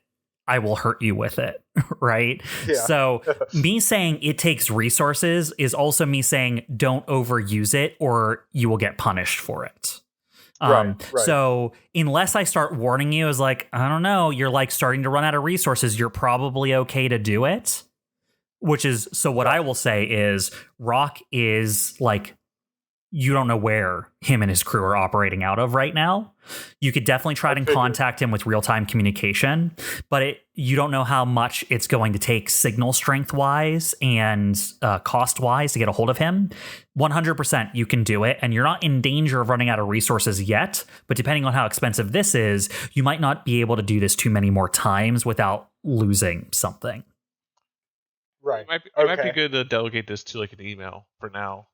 I will hurt you with it, right? Yeah. So me saying it takes resources is also me saying don't overuse it or you will get punished for it. Right. So unless I start warning you as like, I don't know, you're like starting to run out of resources, you're probably okay to do it. Which is, so what I will say is Rock is like, you don't know where him and his crew are operating out of right now. You could definitely try to contact him with real-time communication, but you don't know how much it's going to take signal strength-wise and cost-wise to get a hold of him. 100% you can do it, and you're not in danger of running out of resources yet, but depending on how expensive this is, you might not be able to do this too many more times without losing something. Right. It might be good to delegate this to like an email for now.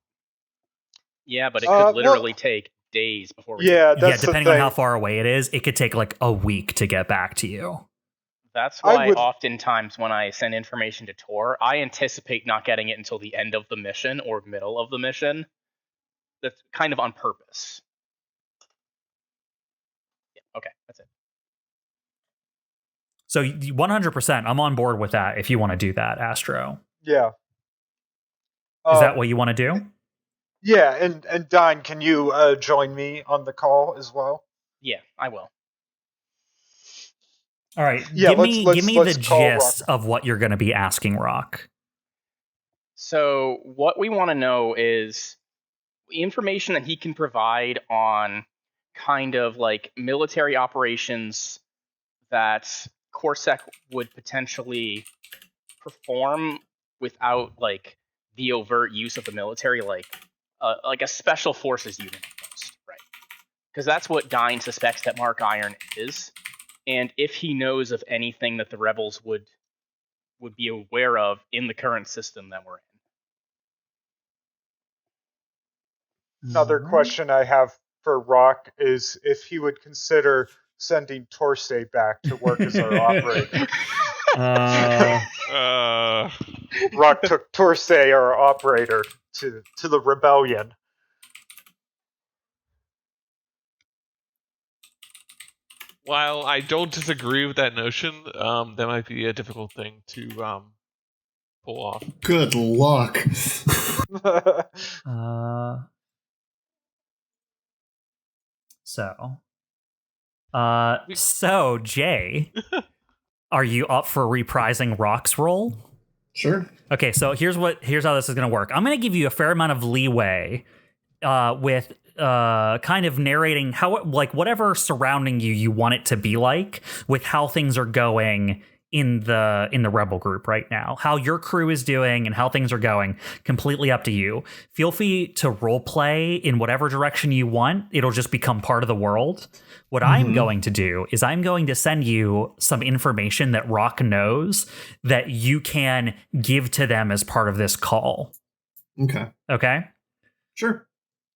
Yeah, but it could literally take days before we Yeah, Yeah, depending on how far away it is, it could take like a week to get back to you. That's why oftentimes when I send information to Tor, I anticipate not getting it until the end of the mission or middle of the mission. That's kind of on purpose. Yeah, okay, that's it. So 100%, I'm on board with that if you want to do that, Astro. Yeah. Is that what you want to do? Yeah, and Dyne, can you join me on the call as well? Yeah, I will. All right. Yeah, give me the call gist Rock. of what you're going to be asking Rock. So what we want to know is information that he can provide on kind of like military operations that CORSEC would potentially perform without like the overt use of the military, like a special forces unit almost, right? Because that's what Dyne suspects that Mark Iron is, and if he knows of anything that the rebels would be aware of in the current system that we're in. Another question I have for Rock is if he would consider sending Torsay back to work as our operator. Rock took Torsay, our operator, to the rebellion. While I don't disagree with that notion, that might be a difficult thing to pull off. Good luck. So Jay, are you up for reprising Rock's role? Sure. Okay, so here's how this is going to work. I'm going to give you a fair amount of leeway with kind of narrating how, like, whatever surrounding you want it to be like, with how things are going in the rebel group right now, how your crew is doing and how things are going. Completely up to you. Feel free to role play in whatever direction you want. It'll just become part of the world. What I'm going to do is I'm going to send you some information that Rock knows that you can give to them as part of this call. Okay? Sure.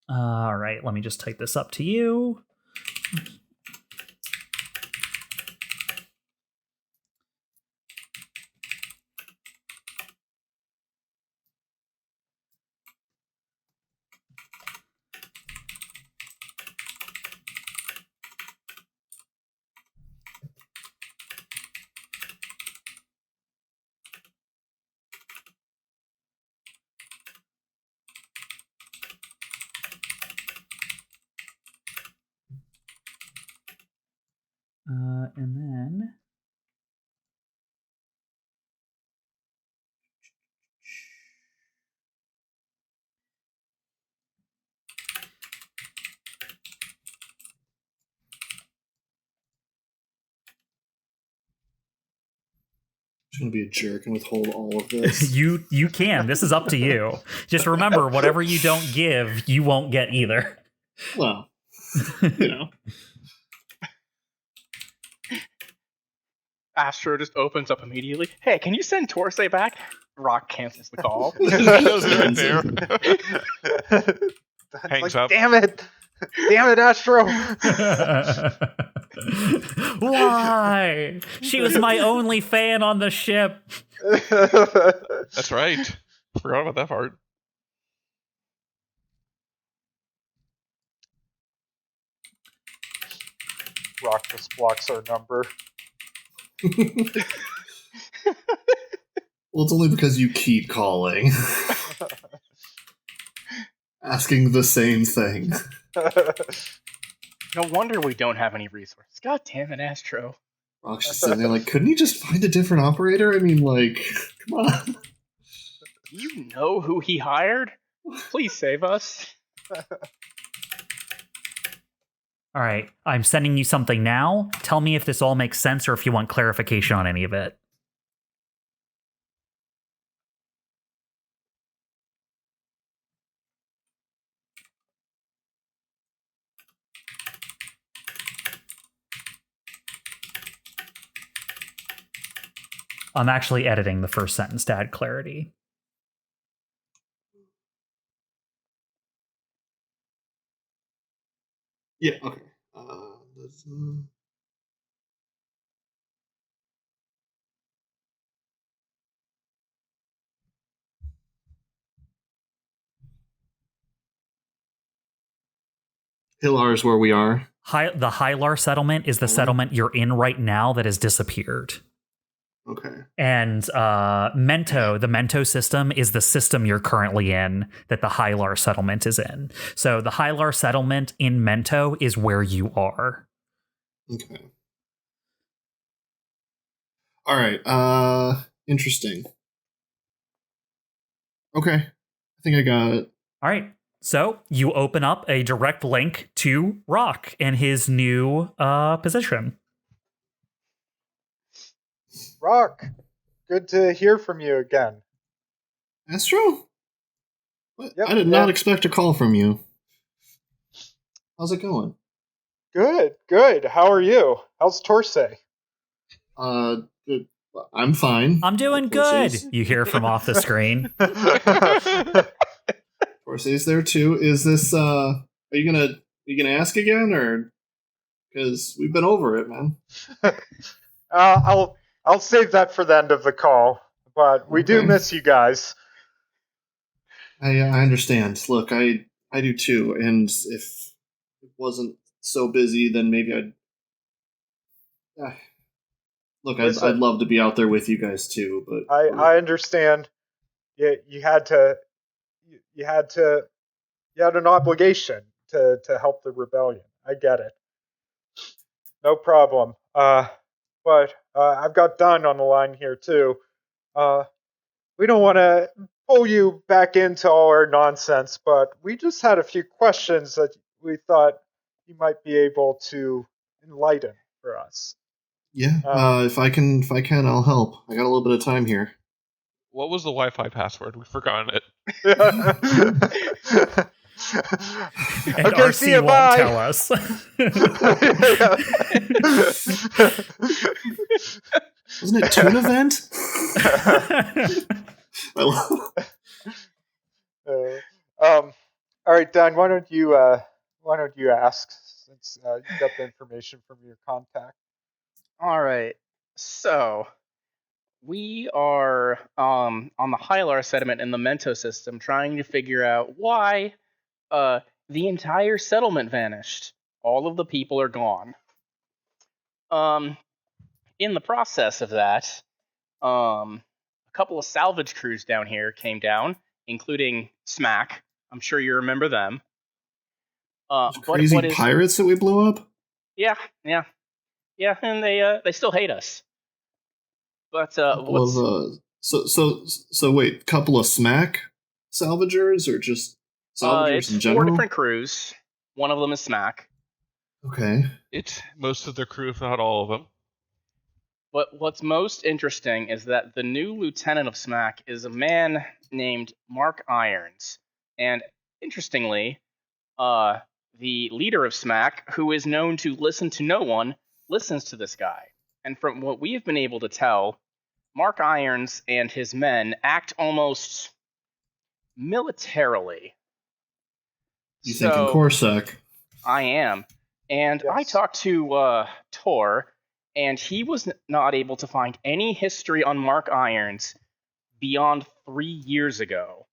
All right, let me just type this up to you. And then I'm going to be a jerk and withhold all of this. you can. This is up to you. Just remember, whatever you don't give, you won't get either. Well, you know. Astro just opens up immediately. Hey, can you send Torsay back? Rock cancels the call. Doesn't there. Hangs up. Damn it, Astro. Why? She was my only fan on the ship. That's right. Forgot about that part. Rock just blocks our number. Well, it's only because you keep calling. Asking the same thing. No wonder we don't have any resources. God damn it, Astro. Rock's just sitting there like, couldn't he just find a different operator? I mean, like, come on. You know who he hired? Please save us. All right, I'm sending you something now. Tell me if this all makes sense or if you want clarification on any of it. I'm actually editing the first sentence to add clarity. Yeah, okay. Hilar is where we are. The Hylar settlement is the settlement you're in right now that has disappeared. Okay. And Mento, the Mento system, is the system you're currently in that the Hylar settlement is in. So the Hylar settlement in Mento is where you are. Okay. All right. Interesting. Okay. I think I got it. All right. So you open up a direct link to Rock and his new position. Rock, good to hear from you again. Astro? What? Yep, I did not expect a call from you. How's it going? Good. How are you? How's Torsay? Good. I'm fine. I'm doing good, you hear from off the screen. Torsay's there too. Is this are you gonna ask again, or because we've been over it, man? I'll save that for the end of the call, but we do miss you guys. I understand. Look, I do too, and if it wasn't so busy, then maybe I'd. Look, I'd love to be out there with you guys too, but I understand. You had an obligation to help the rebellion. I get it. No problem. But I've got Dyne on the line here too. We don't want to pull you back into all our nonsense, but we just had a few questions that we thought you might be able to enlighten for us. Yeah, if I can, I'll help. I got a little bit of time here. What was the Wi-Fi password? We've forgotten it. And Okay, RC see you, won't bye. tell us. Wasn't it Tune Event? All right, Dyne. Why don't you ask, since you got the information from your contact? All right. So we are on the Hylar sediment in the Mento system, trying to figure out why the entire settlement vanished. All of the people are gone. In the process of that, a couple of salvage crews down here came down, including Smack. I'm sure you remember them. Crazy pirates that we blew up? Yeah, and they still hate us. But so wait, couple of Smack salvagers, or just salvagers in general? It's 4 different crews. One of them is Smack. Okay. It's most of their crew, if not all of them. But what's most interesting is that the new lieutenant of Smack is a man named Mark Irons. And interestingly, the leader of Smack, who is known to listen to no one, listens to this guy. And from what we have been able to tell, Mark Irons and his men act almost militarily. You thinking Corsac? I am. And yes. I talked to Tor, and he was not able to find any history on Mark Irons beyond 3 years ago.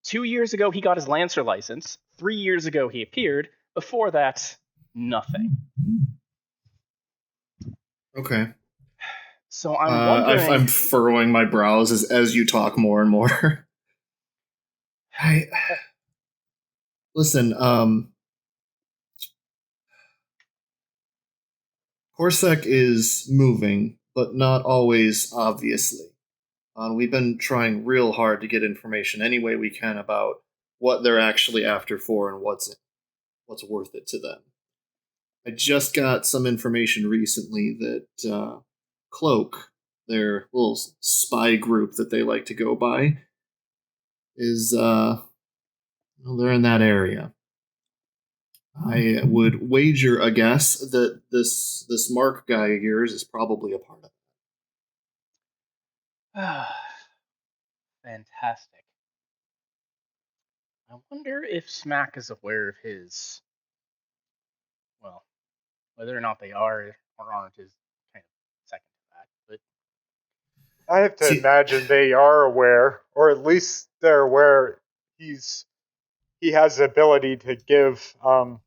2 years ago, he got his Lancer license. 3 years ago, he appeared. Before that, nothing. Okay. So I'm wondering... I'm furrowing my brows as you talk more and more. Listen, Corsac is moving, but not always obviously. We've been trying real hard to get information any way we can about what they're actually after for and what's worth it to them. I just got some information recently that Cloak, their little spy group that they like to go by, is they're in that area. I would wager a guess that this Mark guy of yours is probably a part of it. Fantastic. I wonder if Smack is aware of his... Well, whether or not they are or aren't is kind of second to that. But I have to imagine they are aware, or at least they're aware he has the ability to give Pound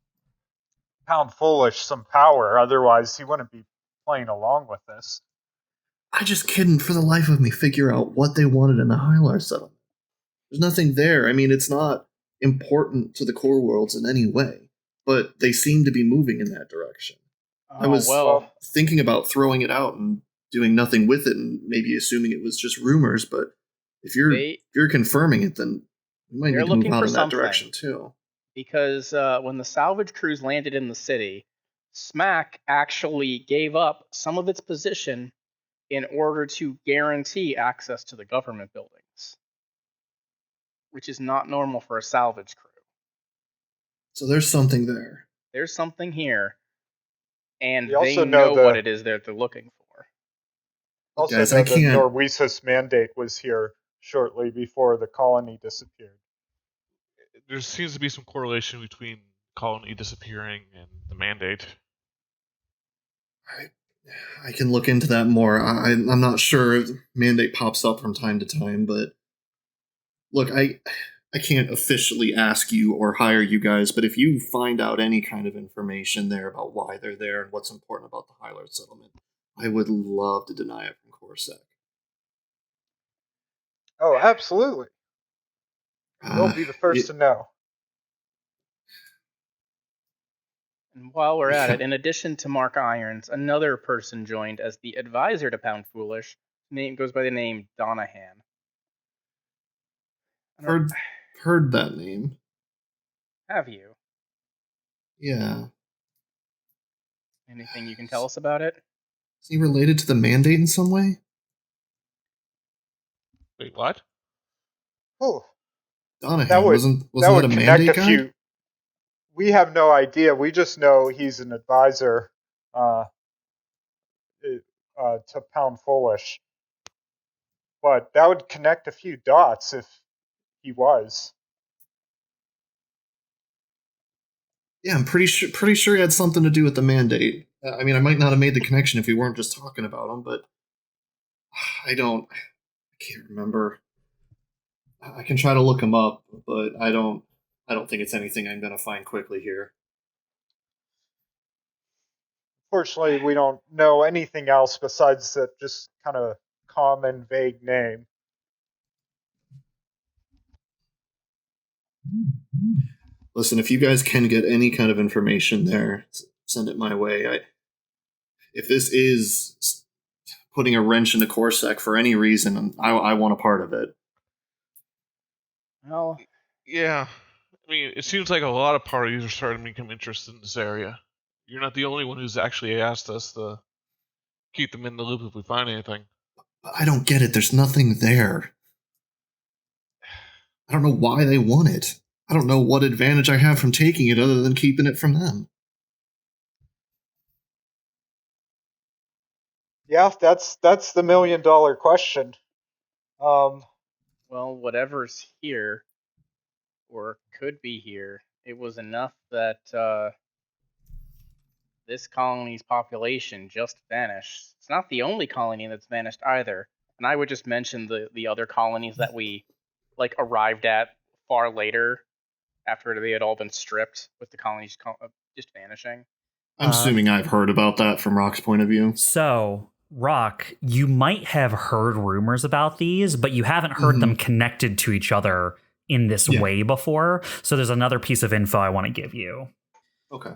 Foolish some power. Otherwise, he wouldn't be playing along with this. I just couldn't, for the life of me, figure out what they wanted in the Hylar settlement. There's nothing there. I mean, it's not important to the core worlds in any way, but they seem to be moving in that direction. I was thinking about throwing it out and doing nothing with it, and maybe assuming it was just rumors. But if you're confirming it, then We might They're need to move looking out for in that something. direction too. Because when the salvage crews landed in the city, SMAC actually gave up some of its position in order to guarantee access to the government buildings, which is not normal for a salvage crew. So there's something there. There's something here, and We also they know know what it is that they're looking for. Also Guys, know I the can't- Norwesus mandate was here shortly before the colony disappeared. There seems to be some correlation between colony disappearing and the mandate. I can look into that more. I'm not sure. Mandate pops up from time to time, but look, I can't officially ask you or hire you guys, but if you find out any kind of information there about why they're there and what's important about the Hylard settlement, I would love to deny it from CorSec. Oh, absolutely. We'll be the first to know. And while we're at it, in addition to Mark Irons, another person joined as the advisor to Pound Foolish. Name goes by the name Donahan. Heard that name. Have you? Yeah. Anything you can tell us about it? Is he related to the mandate in some way? Wait, what? Oh, Donahan that would wasn't that that would a connect mandate a guy? few. We have no idea. We just know he's an advisor to Pound Foolish. But that would connect a few dots if he was. Yeah, I'm pretty sure he had something to do with the mandate. I mean, I might not have made the connection if we weren't just talking about him, but I can't remember. I can try to look him up, but I don't think it's anything I'm going to find quickly here. Fortunately, we don't know anything else besides that just kind of common, vague name. Listen, if you guys can get any kind of information there, send it my way. If this is putting a wrench in the CorSec for any reason, I want a part of it. Well, Yeah. I mean, it seems like a lot of parties are starting to become interested in this area. You're not the only one who's actually asked us to keep them in the loop if we find anything. I don't get it. There's nothing there. I don't know why they want it. I don't know what advantage I have from taking it other than keeping it from them. Yeah, that's the $1 million question. well, whatever's here, or could be here, it was enough that this colony's population just vanished. It's not the only colony that's vanished either. And I would just mention the other colonies that we arrived at far later, after they had all been stripped, with the colonies just vanishing. I'm assuming I've heard about that from Rock's point of view. So, Rock, you might have heard rumors about these, but you haven't heard them connected to each other in this way before. So there's another piece of info I want to give you. Okay.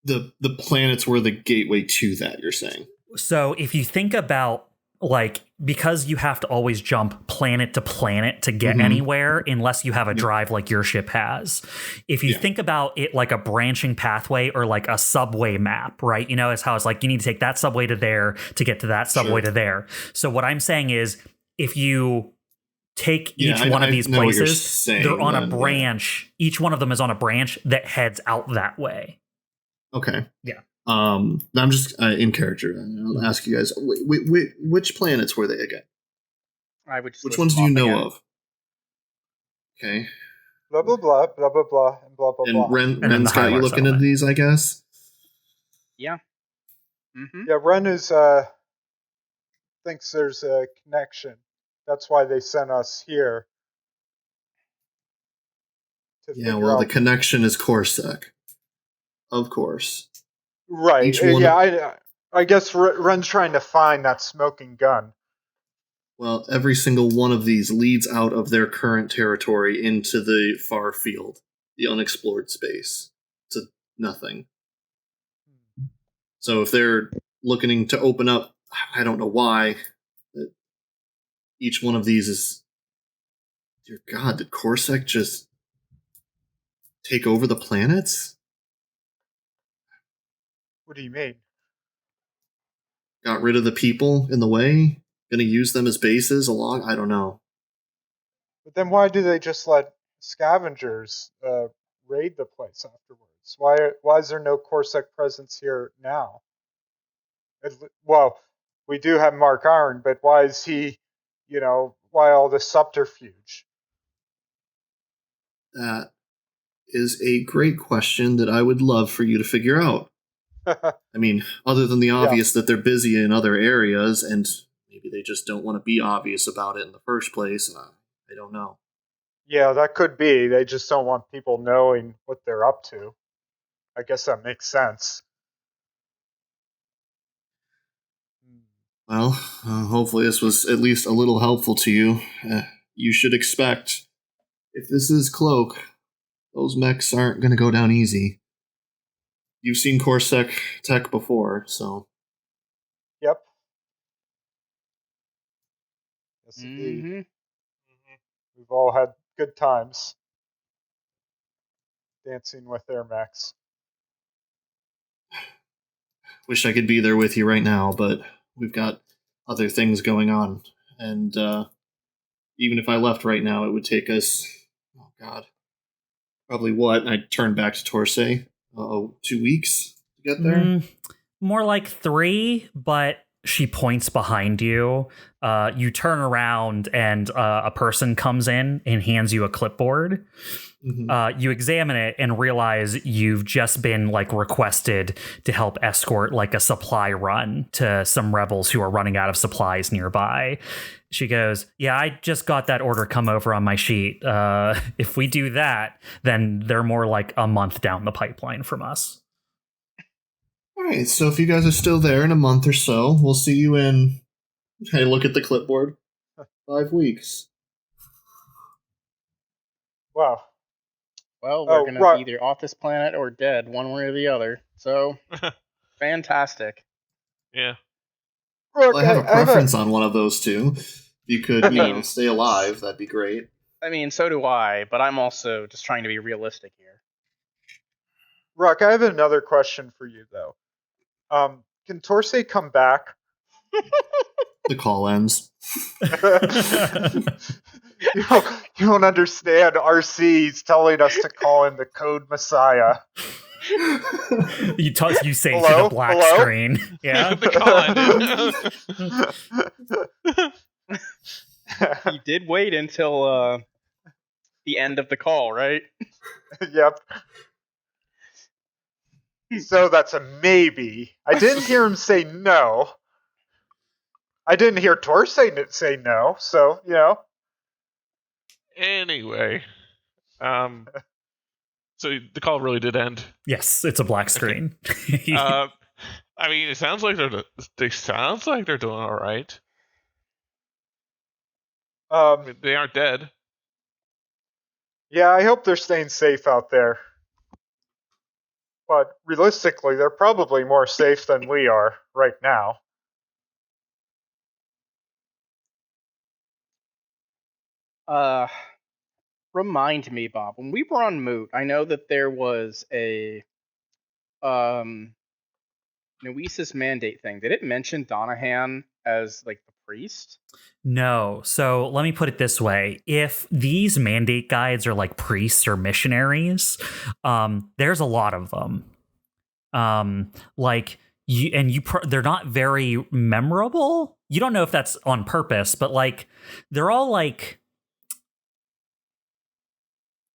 The planets were the gateway to that, you're saying? So if you think about like, because you have to always jump planet to planet to get anywhere unless you have a drive like your ship has. If you think about it like a branching pathway or like a subway map, right? You know, it's how it's like you need to take that subway to there to get to that subway to there. So what I'm saying is if you take each one of these places, they're on a branch. Each one of them is on a branch that heads out that way. Okay. Yeah. I'm just in character. I'll ask you guys, which planets were they again? Which ones do you know of? Okay. Blah, blah, blah, blah, blah, blah, and blah, blah, blah. And Ren's got you looking at these, I guess? Yeah. Mm-hmm. Yeah, Ren is, thinks there's a connection. That's why they sent us here. Yeah, well, the connection is CORSEC. Of course. Right. Yeah, I guess Ren's trying to find that smoking gun. Well, every single one of these leads out of their current territory into the far field, the unexplored space, to nothing. So if they're looking to open up, I don't know why, each one of these is... Dear God, did CORSEC just take over the planets? What do you mean? Got rid of the people in the way? Gonna use them as bases along? I don't know. But then why do they just let scavengers raid the place afterwards? Why is there no CORSEC presence here now? Well, we do have Mark Iron, but why is he, why all this subterfuge? That is a great question that I would love for you to figure out. I mean, other than the obvious that they're busy in other areas, and maybe they just don't want to be obvious about it in the first place, I don't know. Yeah, that could be. They just don't want people knowing what they're up to. I guess that makes sense. Well, hopefully this was at least a little helpful to you. You should expect, if this is Cloak, those mechs aren't going to go down easy. You've seen CORSEC tech before, so... Yep. Yes, indeed. Mm-hmm. We've all had good times dancing with their mechs. Wish I could be there with you right now, but we've got other things going on. And even if I left right now, it would take us... Oh, God. Probably what? I turned back to Torsay. 2 weeks to get there? More like 3, but she points behind you. You turn around and a person comes in and hands you a clipboard. You examine it and realize you've just been requested to help escort a supply run to some rebels who are running out of supplies nearby. She goes, yeah, I just got that order come over on my sheet. If we do that, then they're more like a month down the pipeline from us. All right, so if you guys are still there in a month or so, we'll see you in... Hey, look at the clipboard. 5 weeks. Wow. Well, we're going to be either off this planet or dead, one way or the other. So, fantastic. Yeah. Well, I have a preference on one of those two. If you could, stay alive, that'd be great. I mean, so do I, but I'm also just trying to be realistic here. Rock, I have another question for you, though. Can Torsay come back? The call ends. You don't understand. RC's telling us to call in the code Messiah. You say to the black screen. Yeah. You did wait until the end of the call, right? Yep. So that's a maybe. I didn't hear him say no. I didn't hear Torsay say no, so, Anyway. So the call really did end. Yes, it's a black screen. I mean, it sounds like they're doing all right. They aren't dead. Yeah, I hope they're staying safe out there. But realistically, they're probably more safe than we are right now. Remind me, Bob, when we were on Moot, I know that there was a Noesis mandate thing. Did it mention Donahan as like the priest? No. So let me put it this way. If these mandate guides are like priests or missionaries, there's a lot of them. They're not very memorable. You don't know if that's on purpose, but like they're all like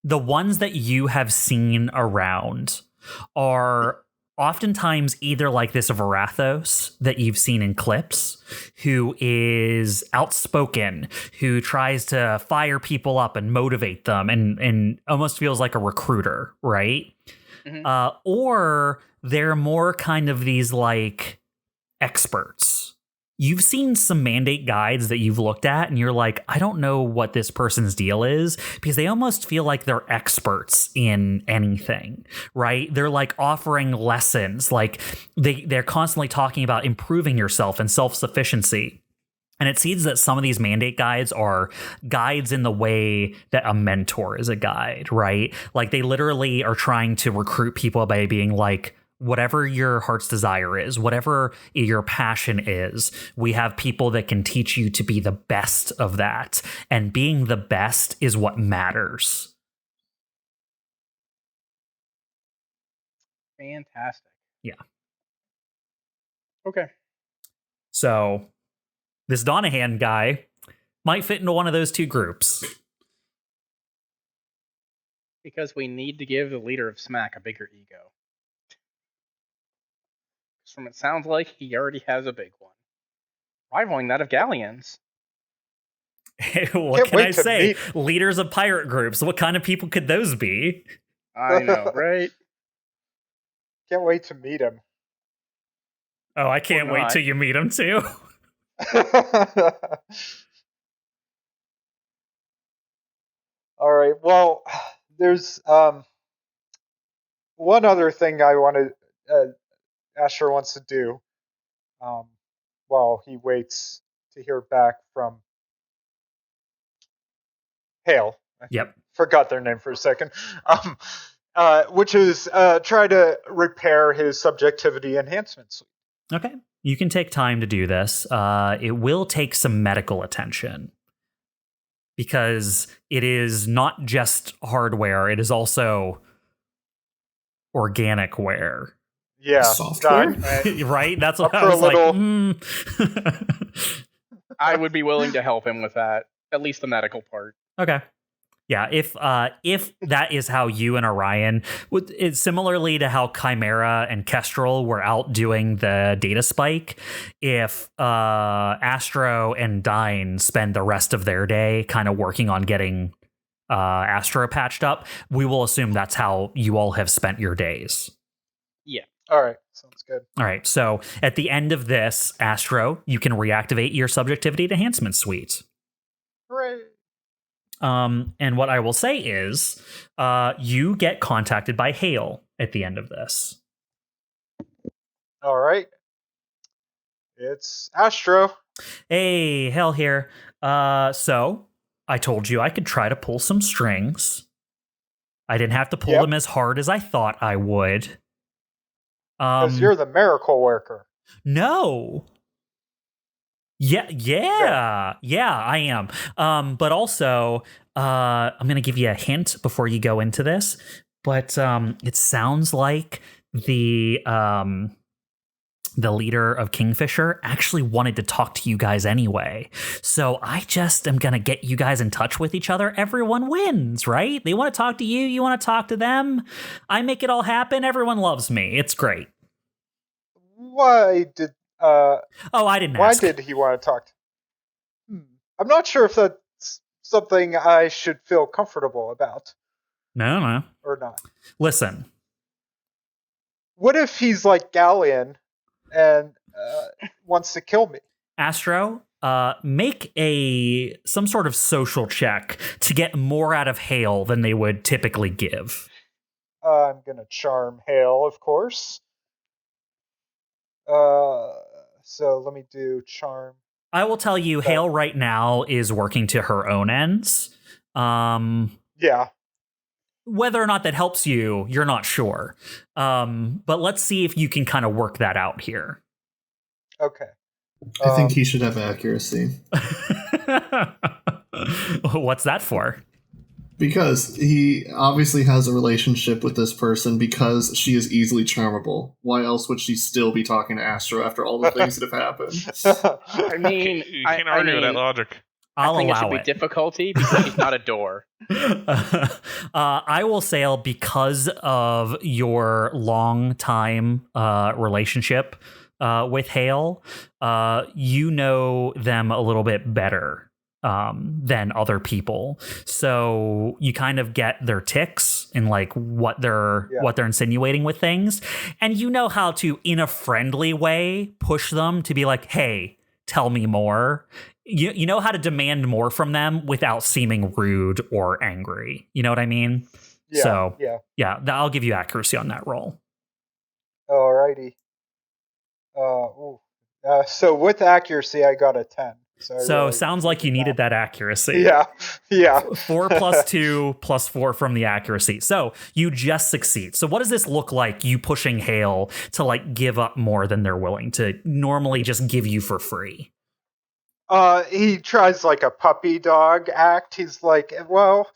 the ones that you have seen around are oftentimes either like this Varathos that you've seen in clips, who is outspoken, who tries to fire people up and motivate them and almost feels like a recruiter, right? Mm-hmm. Or they're more kind of these like experts. You've seen some mandate guides that you've looked at and you're like, I don't know what this person's deal is, because they almost feel like they're experts in anything, right? They're like offering lessons, like they're constantly talking about improving yourself and self-sufficiency. And it seems that some of these mandate guides are guides in the way that a mentor is a guide, right? Like they literally are trying to recruit people by being like, whatever your heart's desire is, whatever your passion is, we have people that can teach you to be the best of that. And being the best is what matters. Fantastic. Yeah. Okay. So this Donahan guy might fit into one of those two groups. Because we need to give the leader of Smack a bigger ego. From it sounds like he already has a big one, rivaling that of Galleons. What can I say? Leaders of pirate groups. What kind of people could those be? I know, right? Can't wait to meet him. Oh, I can't wait till you meet him too. All right. Well, there's one other thing I wanted. Astro wants to do while he waits to hear back from Hale. Yep. Forgot their name for a second. Which is try to repair his subjectivity enhancement suite. Okay. You can take time to do this. It will take some medical attention, because it is not just hardware, it is also organic ware. Yeah, software, right? That's what I was like. I would be willing to help him with that, at least the medical part. Okay. Yeah, if that is how you and Orion would, similarly to how CHIMERA and KESTRAL were out doing the data spike, if Astro and Dyne spend the rest of their day kind of working on getting Astro patched up, we will assume that's how you all have spent your days. Yeah. All right. Sounds good. All right. So at the end of this, Astro, you can reactivate your subjectivity enhancement suite. Hooray. And what I will say is, you get contacted by Hale at the end of this. All right. It's Astro. Hey, Hale here. So I told you I could try to pull some strings. I didn't have to pull them as hard as I thought I would. Because you're the miracle worker. No. Yeah, I am. But also, I'm going to give you a hint before you go into this. But it sounds like the leader of Kingfisher actually wanted to talk to you guys anyway. So I just am going to get you guys in touch with each other. Everyone wins, right? They want to talk to you. You want to talk to them. I make it all happen. Everyone loves me. It's great. Why did... I didn't ask. Why did he want to talk? I'm not sure if that's something I should feel comfortable about. No. Or not. Listen. What if he's like Galleon and wants to kill me? Astro, make some sort of social check to get more out of Hale than they would typically give. I'm going to charm Hale, of course. So let me do charm. I will tell you, Hale right now is working to her own ends. Yeah. Whether or not that helps you, you're not sure. But let's see if you can kind of work that out here. Okay. I think he should have accuracy. What's that for? Because he obviously has a relationship with this person because she is easily charmable. Why else would she still be talking to Astro after all the things that have happened? I mean, You can't argue with that logic. I'll I think it allow should it. be difficulty because she's not a door. I will sail because of your long time relationship with Hale. You know them a little bit better than other people, so you kind of get their tics and like what they're insinuating with things, and you know how to, in a friendly way, push them to be like, "Hey, tell me more." You know how to demand more from them without seeming rude or angry. You know what I mean? Yeah, I'll give you accuracy on that roll. Alrighty. So with accuracy, I got a 10. So sounds like you needed that accuracy. Yeah. 4 plus 2 plus 4 from the accuracy. So you just succeed. So what does this look like, you pushing Hale to like give up more than they're willing to normally just give you for free? He tries like a puppy dog act. He's like, well,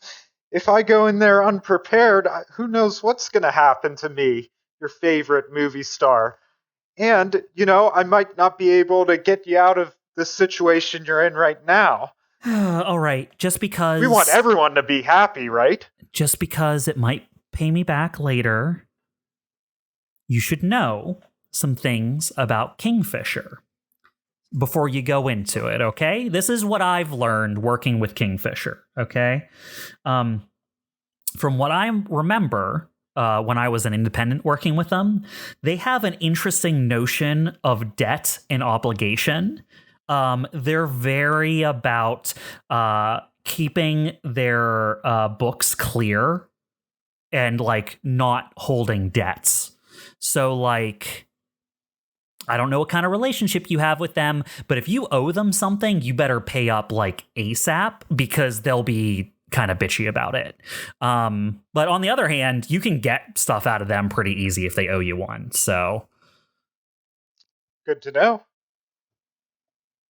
if I go in there unprepared, who knows what's going to happen to me, your favorite movie star. And, I might not be able to get you out of the situation you're in right now. All right. Just because... We want everyone to be happy, right? Just because it might pay me back later, you should know some things about Kingfisher before you go into it, okay? This is what I've learned working with Kingfisher, okay? From what I remember, when I was an independent working with them, they have an interesting notion of debt and obligation. They're very about keeping their books clear and like not holding debts. So like, I don't know what kind of relationship you have with them, but if you owe them something, you better pay up like ASAP because they'll be kind of bitchy about it. But on the other hand, you can get stuff out of them pretty easy if they owe you one. So good to know.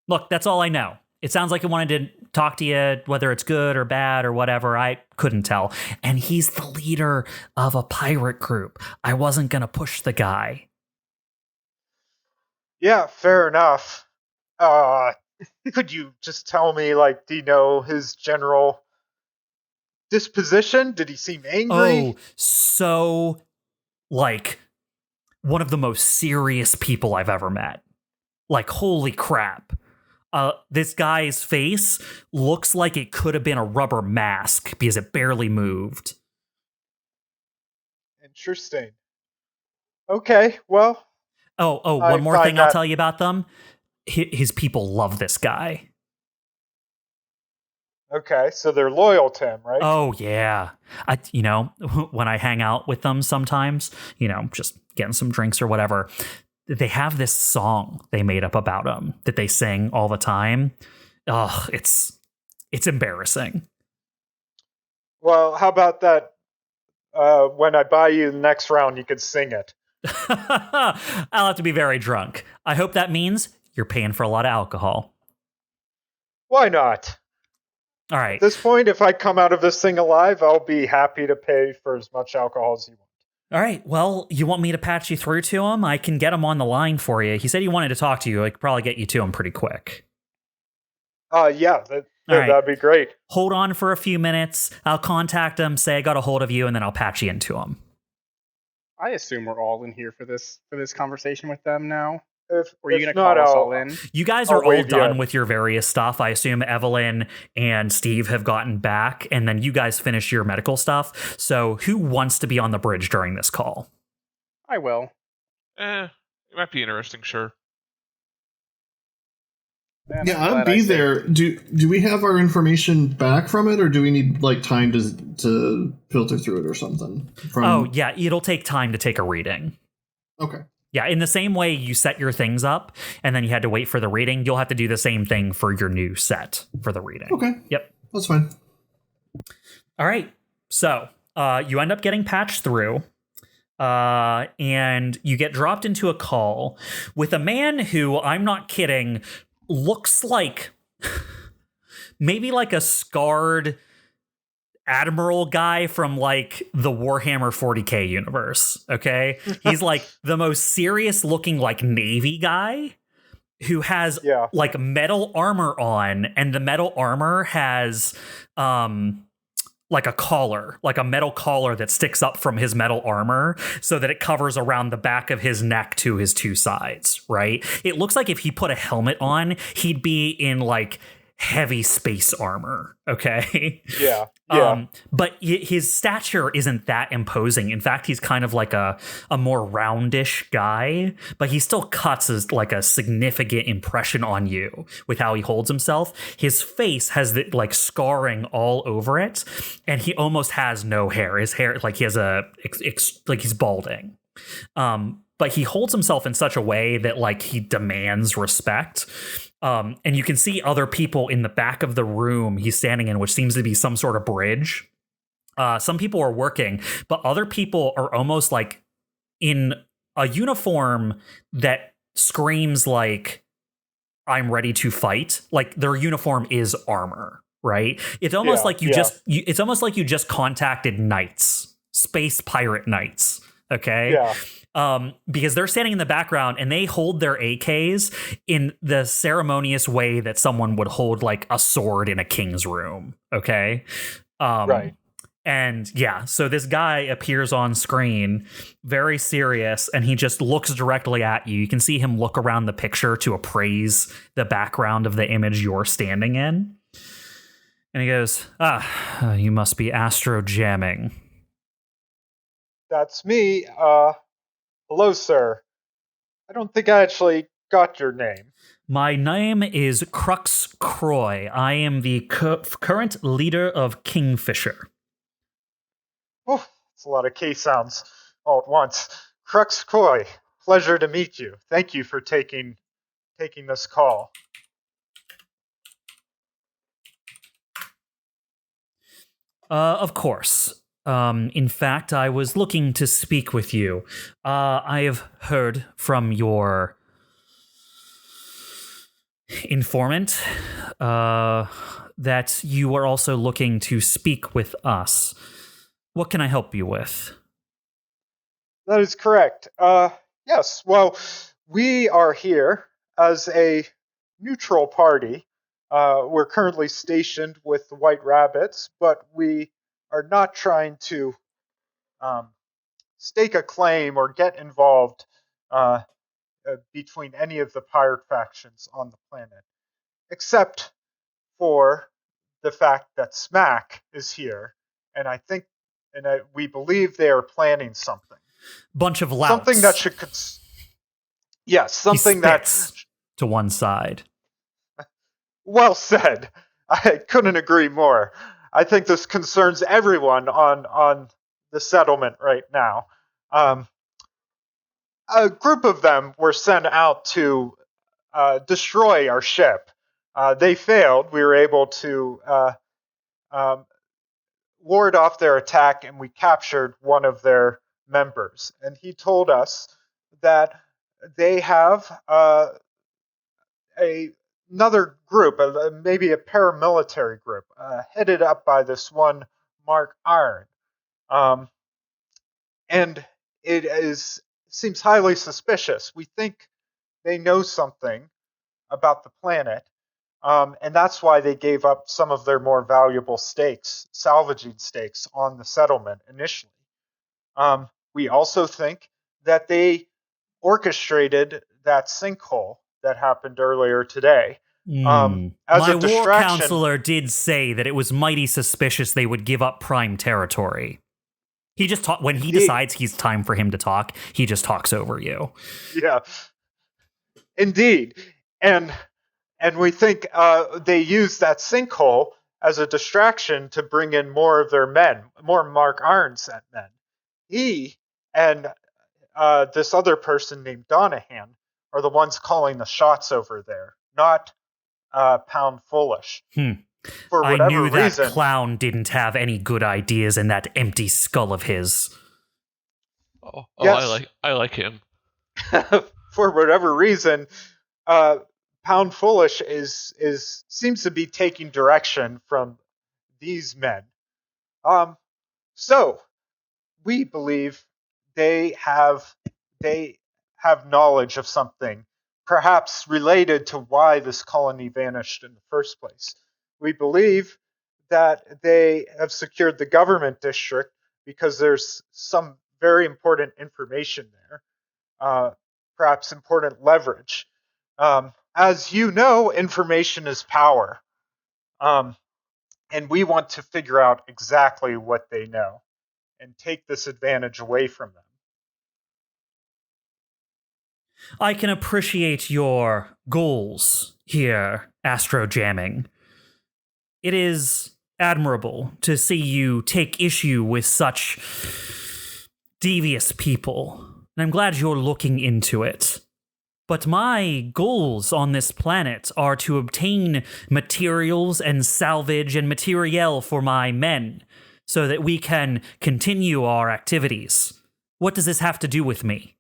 Look, that's all I know. It sounds like he wanted to talk to you, whether it's good or bad or whatever. I couldn't tell. And he's the leader of a pirate group. I wasn't going to push the guy. Yeah, fair enough. Could you just tell me, like, do you know his general disposition? Did he seem angry? Oh, so, like, one of the most serious people I've ever met. Like, holy crap. This guy's face looks like it could have been a rubber mask because it barely moved. Interesting. Okay, well... one more thing I'll tell you about them. His people love this guy. Okay, so they're loyal to him, right? Oh, yeah. When I hang out with them sometimes, just getting some drinks or whatever, they have this song they made up about him that they sing all the time. Oh, it's embarrassing. Well, how about that? When I buy you the next round, you could sing it. I'll have to be very drunk. I hope that means you're paying for a lot of alcohol. Why not? All right. At this point, if I come out of this thing alive, I'll be happy to pay for as much alcohol as you want. All right. Well, you want me to patch you through to him? I can get him on the line for you. He said he wanted to talk to you. I could probably get you to him pretty quick. Yeah, that'd be great. Hold on for a few minutes. I'll contact him, say I got a hold of you, and then I'll patch you into him. I assume we're all in here for this conversation with them now. Or are you going to call us all in? You guys are all done with your various stuff. I assume Evelene and Steve have gotten back, and then you guys finish your medical stuff. So who wants to be on the bridge during this call? I will. It might be interesting, sure. Yeah, I'd be there. Do we have our information back from it, or do we need like time to filter through it or something? Oh, yeah, it'll take time to take a reading. Okay. Yeah, in the same way you set your things up and then you had to wait for the reading, you'll have to do the same thing for your new set for the reading. Okay. Yep. That's fine. All right. So you end up getting patched through. And you get dropped into a call with a man who, I'm not kidding, looks like maybe like a scarred admiral guy from like the Warhammer 40K universe. Okay. He's like the most serious looking like Navy guy who has like metal armor on, and the metal armor has like a collar, like a metal collar that sticks up from his metal armor so that it covers around the back of his neck to his two sides, right? It looks like if he put a helmet on, he'd be in like heavy space armor, okay? Yeah. But his stature isn't that imposing. In fact, he's kind of like a more roundish guy, but he still cuts as like a significant impression on you with how he holds himself. His face has the like scarring all over it, and he almost has no hair. His hair, like he has like he's balding. But he holds himself in such a way that like he demands respect. And you can see other people in the back of the room he's standing in, which seems to be some sort of bridge. Some people are working, but other people are almost like in a uniform that screams like, I'm ready to fight. Like their uniform is armor, right? It's almost like it's almost like you just contacted knights, space pirate knights. Okay. Yeah. Because they're standing in the background and they hold their AKs in the ceremonious way that someone would hold like a sword in a king's room. Okay. Right. And yeah, so this guy appears on screen, very serious, and he just looks directly at you. You can see him look around the picture to appraise the background of the image you're standing in. And he goes, you must be Astro jamming. That's me. Hello, sir. I don't think I actually got your name. My name is Crux Croy. I am the current leader of Kingfisher. Oh, it's a lot of K sounds all at once. Crux Croy, pleasure to meet you. Thank you for taking this call. Of course. In fact, I was looking to speak with you. I have heard from your informant that you are also looking to speak with us. What can I help you with? That is correct. Yes, well, we are here as a neutral party. We're currently stationed with the White Rabbits, but we are not trying to stake a claim or get involved between any of the pirate factions on the planet, except for the fact that Smack is here, and we believe they are planning something. Bunch of louts. Something that should, something that to one side. Well said. I couldn't agree more. I think this concerns everyone on the settlement right now. A group of them were sent out to destroy our ship. They failed. We were able to ward off their attack, and we captured one of their members. And he told us that they have another group, maybe a paramilitary group, headed up by this one Mark Iron. And it seems highly suspicious. We think they know something about the planet, and that's why they gave up some of their more valuable stakes, salvaging stakes, on the settlement initially. We also think that they orchestrated that sinkhole that happened earlier today. As My a distraction. war counselor did say that it was mighty suspicious they would give up prime territory. He just when he decides he's time for him to talk, he just talks over you. Yeah, indeed, and we think they used that sinkhole as a distraction to bring in more of their men, more Mark Iron's men. He and this other person named Donahan are the ones calling the shots over there, not Pound Foolish. For I whatever knew that reason, clown didn't have any good ideas in that empty skull of his. Oh, Yes. I like him. for whatever reason, Pound Foolish seems to be taking direction from these men. So we believe they have knowledge of something, perhaps related to why this colony vanished in the first place. We believe that they have secured the government district because there's some very important information there, perhaps important leverage. As you know, information is power. And we want to figure out exactly what they know and take this advantage away from them. I can appreciate your goals here, Astro Jamming. It is admirable to see you take issue with such devious people, and I'm glad you're looking into it. But my goals on this planet are to obtain materials and salvage and materiel for my men, so that we can continue our activities. What does this have to do with me?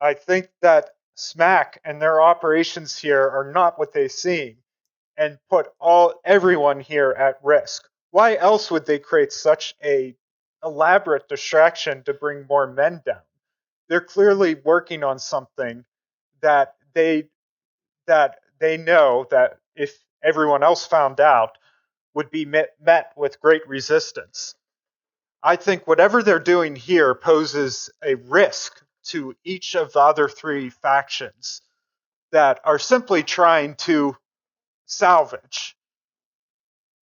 I think that SMAC and their operations here are not what they seem, and put everyone here at risk. Why else would they create such a elaborate distraction to bring more men down? They're clearly working on something that they know that if everyone else found out would be met with great resistance. I think whatever they're doing here poses a risk to each of the other three factions that are simply trying to salvage.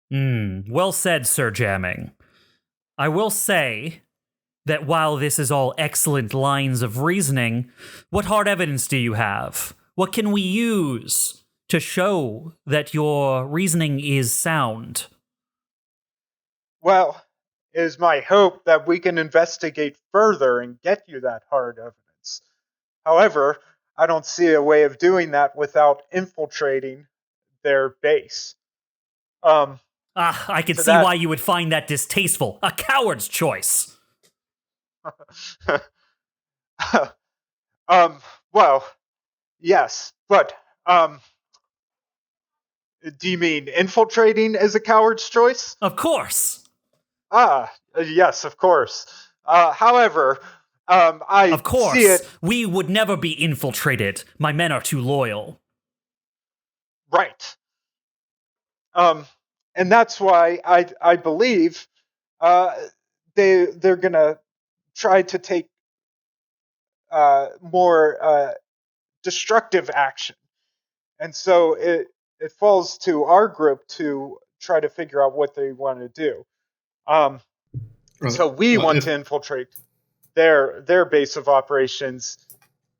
Well said, Sir Jamming. I will say that while this is all excellent lines of reasoning, what hard evidence do you have? What can we use to show that your reasoning is sound? Well, it is my hope that we can investigate further and get you that hard evidence. However, I don't see a way of doing that without infiltrating their base. I can see why you would find that distasteful. A coward's choice. Well, yes, but do you mean infiltrating is a coward's choice? Of course. Yes, of course. However, Of course, see it we would never be infiltrated. My men are too loyal. right. And that's why I believe they're gonna try to take more destructive action, and so it falls to our group to try to figure out what they want to do. So we want to infiltrate their base of operations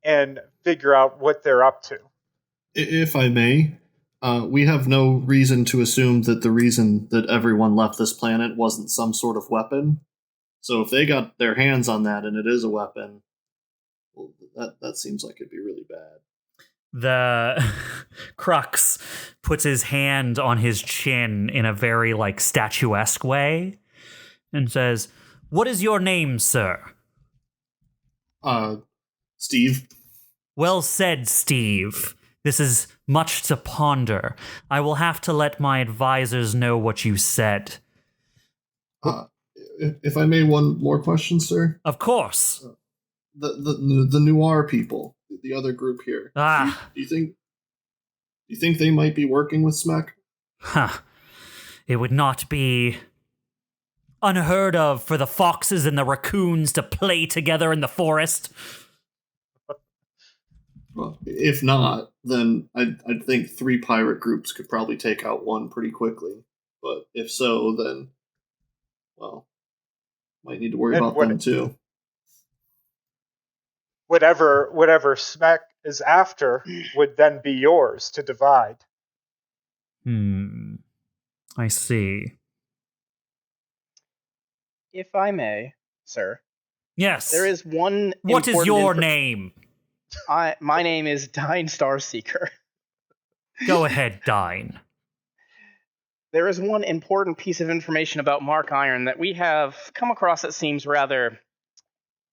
and figure out what they're up to. If I may, we have no reason to assume that the reason that everyone left this planet wasn't some sort of weapon. So if they got their hands on that and it is a weapon, well, that seems like it'd be really bad. The Crux puts his hand on his chin in a very, statuesque way and says, "What is your name, sir?" Steve. Well said, Steve. This is much to ponder. I will have to let my advisors know what you said. If I may, one more question, sir. Of course. The Noir people, the other group here. Do you think they might be working with SMEC? It would not be unheard of for the foxes and the raccoons to play together in the forest. Well, if not, then I'd think 3 pirate groups could probably take out one pretty quickly. But if so, then, well, might need to worry about them too. Whatever SMEC is after would then be yours to divide. I see. If I may, sir, Yes. There is one. What is your name? My name is Dyne Starseeker. Go ahead, Dyne. There is one important piece of information about Mark Iron that we have come across that seems rather,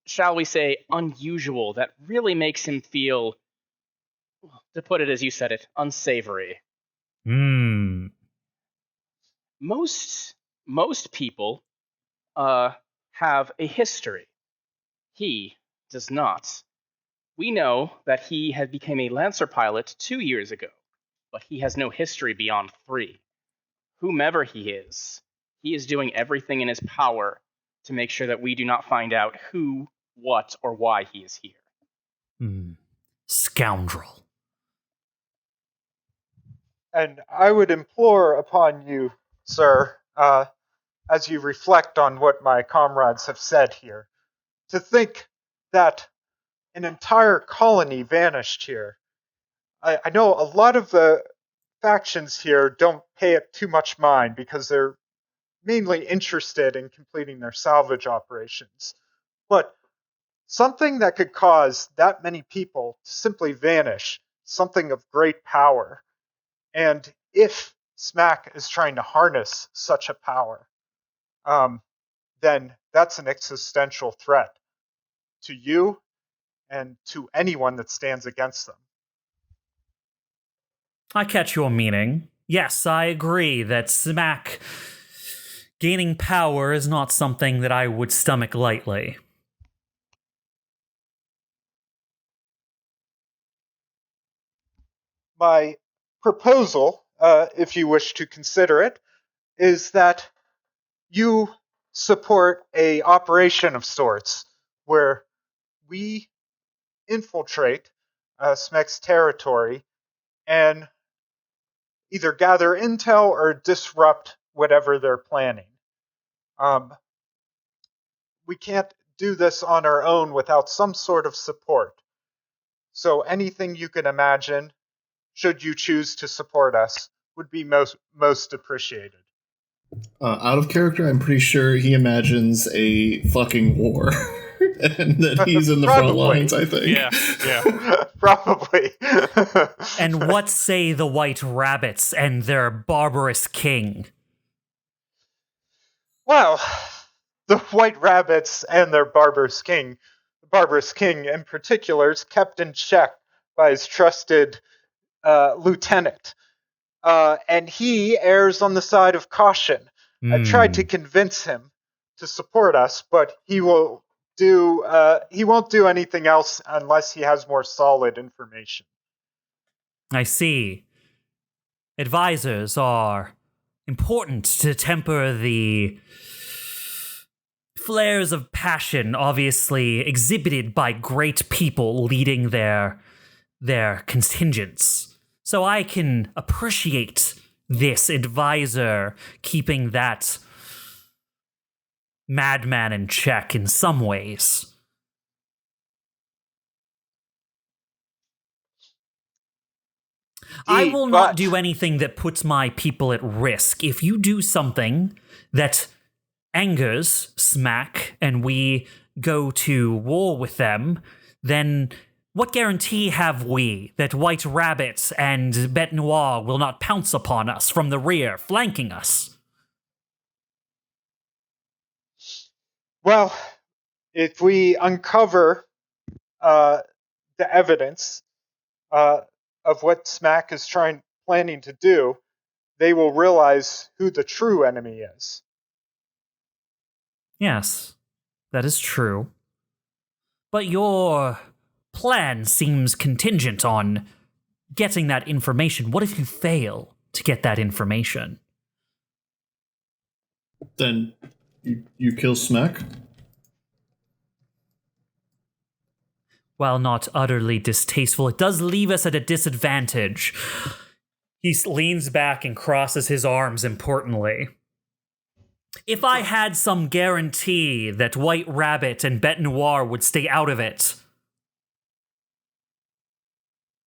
shall we say, unusual, that really makes him feel, to put it as you said it, unsavory. Most people have a history. He does not. We know that he had become a Lancer pilot 2 years ago, but he has no history beyond 3. Whomever he is doing everything in his power to make sure that we do not find out who, what, or why he is here. Scoundrel. And I would implore upon you, sir, as you reflect on what my comrades have said here, to think that an entire colony vanished here. I know a lot of the factions here don't pay it too much mind because they're mainly interested in completing their salvage operations. But something that could cause that many people to simply vanish, something of great power. And if SMAC is trying to harness such a power, then that's an existential threat to you and to anyone that stands against them. I catch your meaning. Yes, I agree that SMAC gaining power is not something that I would stomach lightly. My proposal, if you wish to consider it, is that you support a operation of sorts where we infiltrate SMEC's territory and either gather intel or disrupt whatever they're planning. We can't do this on our own without some sort of support. So anything you can imagine, should you choose to support us, would be most appreciated. Out of character, I'm pretty sure he imagines a fucking war. And that he's in the front lines, I think. Yeah. Probably. And what say the White Rabbits and their barbarous king? Well, the White Rabbits and their barbarous king, the barbarous king in particular, is kept in check by his trusted lieutenant. And he errs on the side of caution. I tried to convince him to support us, but he won't do anything else unless he has more solid information. I see. Advisors are important to temper the flares of passion obviously exhibited by great people leading their contingents. So I can appreciate this advisor keeping that madman in check in some ways. I will not do anything that puts my people at risk. If you do something that angers SMAC and we go to war with them, then what guarantee have we that White Rabbit and Bete Noire will not pounce upon us from the rear, flanking us? Well, if we uncover the evidence of what SMAC is planning to do, they will realize who the true enemy is. Yes, that is true. But your plan seems contingent on getting that information. What if you fail to get that information? Then you kill Smack? While not utterly distasteful, it does leave us at a disadvantage. He leans back and crosses his arms importantly. If I had some guarantee that White Rabbit and Bete Noire would stay out of it,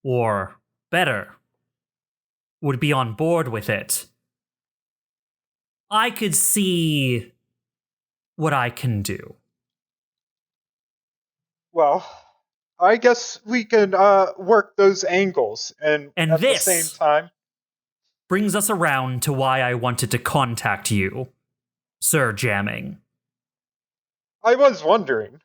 or better, would be on board with it, I could see what I can do. Well, I guess we can work those angles, and And at the same this time, brings us around to why I wanted to contact you, Sir Jamming. I was wondering.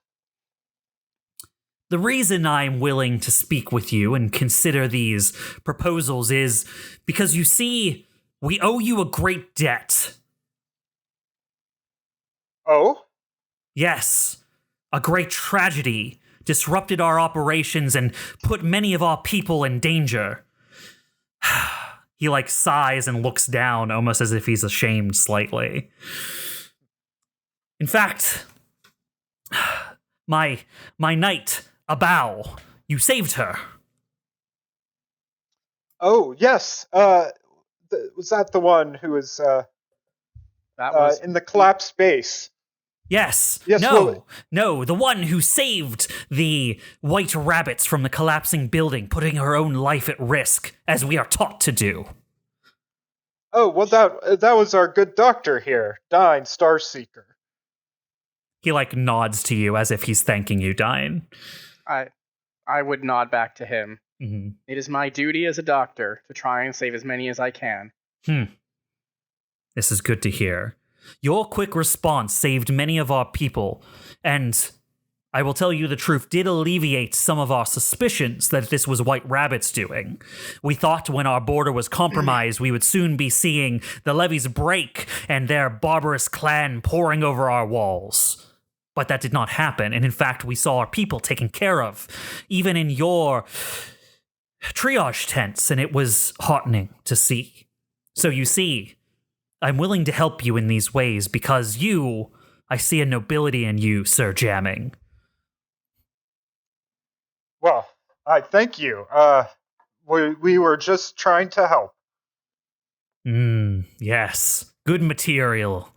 The reason I'm willing to speak with you and consider these proposals is because, you see, we owe you a great debt. Oh? Yes, a great tragedy disrupted our operations and put many of our people in danger. He sighs and looks down, almost as if he's ashamed slightly. In fact, my knight, Abao, you saved her. Oh, yes. Was that the one who was That was in the collapsed base? Yes. Yes, No, the one who saved the white rabbits from the collapsing building, putting her own life at risk, as we are taught to do. Oh, well, that was our good doctor here, Dyne, Starseeker. He nods to you as if he's thanking you, Dyne. I would nod back to him. Mm-hmm. It is my duty as a doctor to try and save as many as I can. This is good to hear. Your quick response saved many of our people, and I will tell you the truth, did alleviate some of our suspicions that this was White Rabbit's doing. We thought when our border was compromised, we would soon be seeing the levees break and their barbarous clan pouring over our walls. But that did not happen, and in fact, we saw our people taken care of, even in your triage tents, and it was heartening to see. So you see, I'm willing to help you in these ways because I see a nobility in you, Sir Jamming. Well, I thank you. We were just trying to help. Yes. Good material.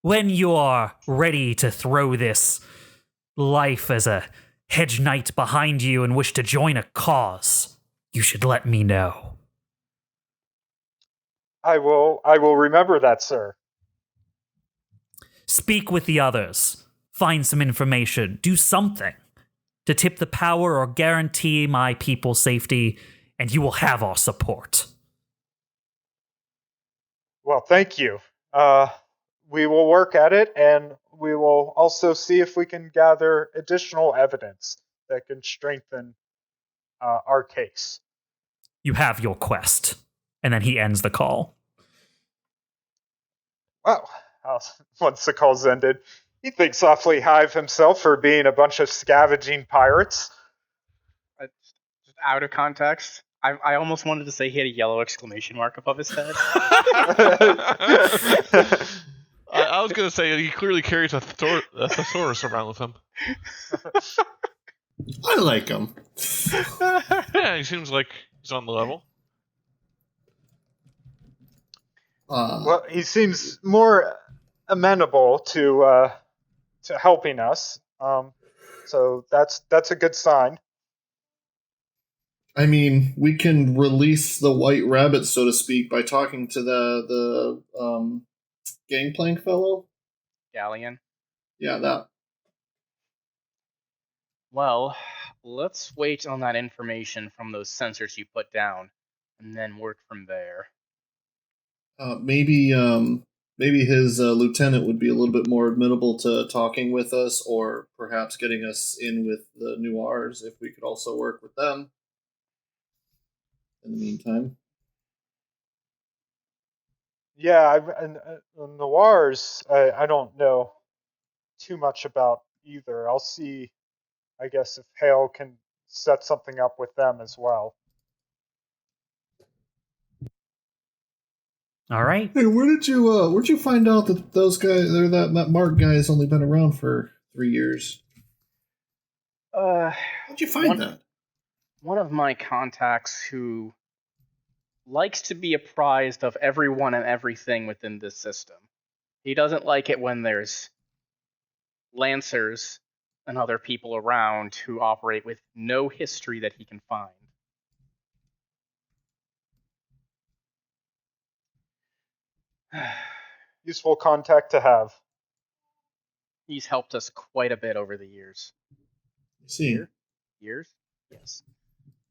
When you are ready to throw this life as a hedge knight behind you and wish to join a cause, you should let me know. I will remember that, sir. Speak with the others. Find some information. Do something to tip the power or guarantee my people's safety, and you will have our support. Well, thank you. We will work at it, and we will also see if we can gather additional evidence that can strengthen our case. You have your quest. And then he ends the call. Well, once the call's ended, he thinks awfully high of himself for being a bunch of scavenging pirates. Just out of context, I almost wanted to say he had a yellow exclamation mark above his head. I was going to say he clearly carries a thesaurus around with him. I like him. Yeah, he seems like he's on the level. Well, he seems more amenable to helping us. So that's a good sign. I mean, we can release the white rabbit, so to speak, by talking to the gangplank fellow. Galleon. Yeah, that. Well, let's wait on that information from those sensors you put down, and then work from there. Maybe his lieutenant would be a little bit more amenable to talking with us, or perhaps getting us in with the Noirs if we could also work with them. In the meantime. Yeah, and Noirs, I don't know too much about either. I'll see, I guess, if Hale can set something up with them as well. All right. Hey, where'd you find out that those guys, or that Mark guy, has only been around for 3 years? How'd you find that? One of my contacts who likes to be apprised of everyone and everything within this system. He doesn't like it when there's Lancers and other people around who operate with no history that he can find. Useful contact to have. He's helped us quite a bit over the years. See, Years? Yes.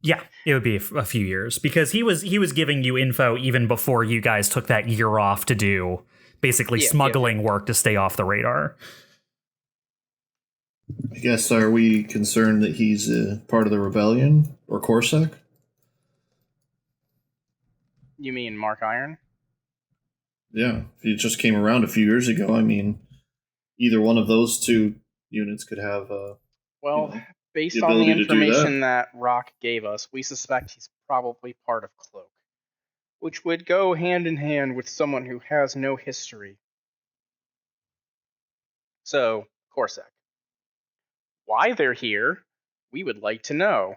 Yeah, it would be a few years because he was giving you info even before you guys took that year off to do basically smuggling work to stay off the radar. I guess, are we concerned that he's part of the rebellion or Corsac? You mean Mark Iron? Yeah, if he just came around a few years ago, I mean, either one of those two units could have. Based on the information that Rock gave us, we suspect he's probably part of Cloak, which would go hand in hand with someone who has no history. So, Corsac. Why they're here, we would like to know.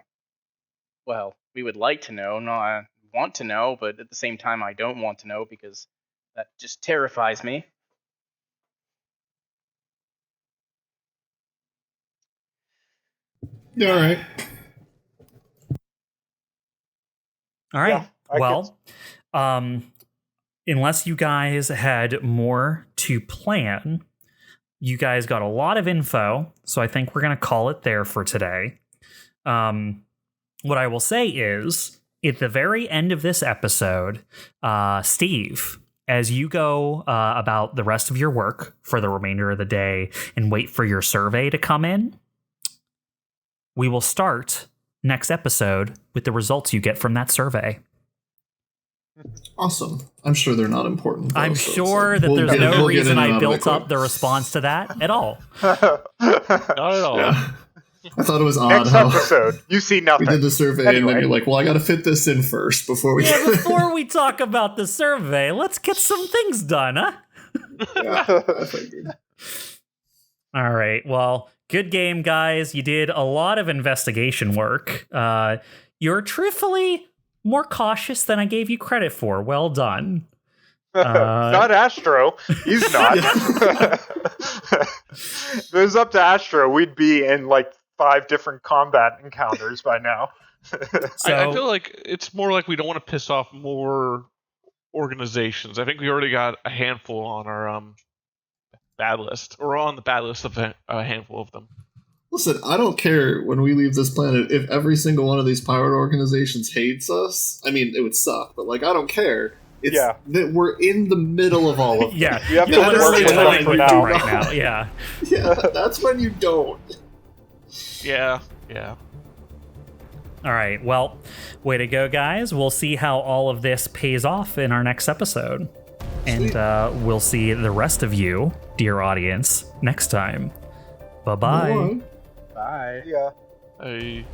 Well, we would like to know, not want to know, but at the same time I don't want to know because that just terrifies me. All right. All right. Yeah, Unless you guys had more to plan, you guys got a lot of info, so I think we're going to call it there for today. What I will say is, at the very end of this episode, Steve, as you go about the rest of your work for the remainder of the day and wait for your survey to come in, we will start next episode with the results you get from that survey. Awesome. I'm sure they're not important. I'm sure that there's no reason I built up the response to that at all. Not at all. Yeah. I thought it was odd Next how episode, you see nothing. we did the survey and then you're like, well, I got to fit this in first before we Yeah, before we talk about the survey, let's get some things done, huh? Yeah, I figured. All right. Well, good game, guys. You did a lot of investigation work. You're truthfully more cautious than I gave you credit for. Well done. Not Astro. He's not. If it was up to Astro, we'd be in like 5 different combat encounters by now. I feel like it's more like we don't want to piss off more organizations. I think we already got a handful on our bad list, or on the bad list of a handful of them. Listen, I don't care when we leave this planet if every single one of these pirate organizations hates us. I mean, it would suck, but like, I don't care. It's that we're in the middle of all of them. Yeah, you have to you're work literally with them living for with now. them right now. Yeah. Yeah, that's when you don't. Yeah. All right. Well, way to go, guys. We'll see how all of this pays off in our next episode. Sweet. And we'll see the rest of you, dear audience, next time. Bye-bye. Bye. Bye. Yeah. Hey.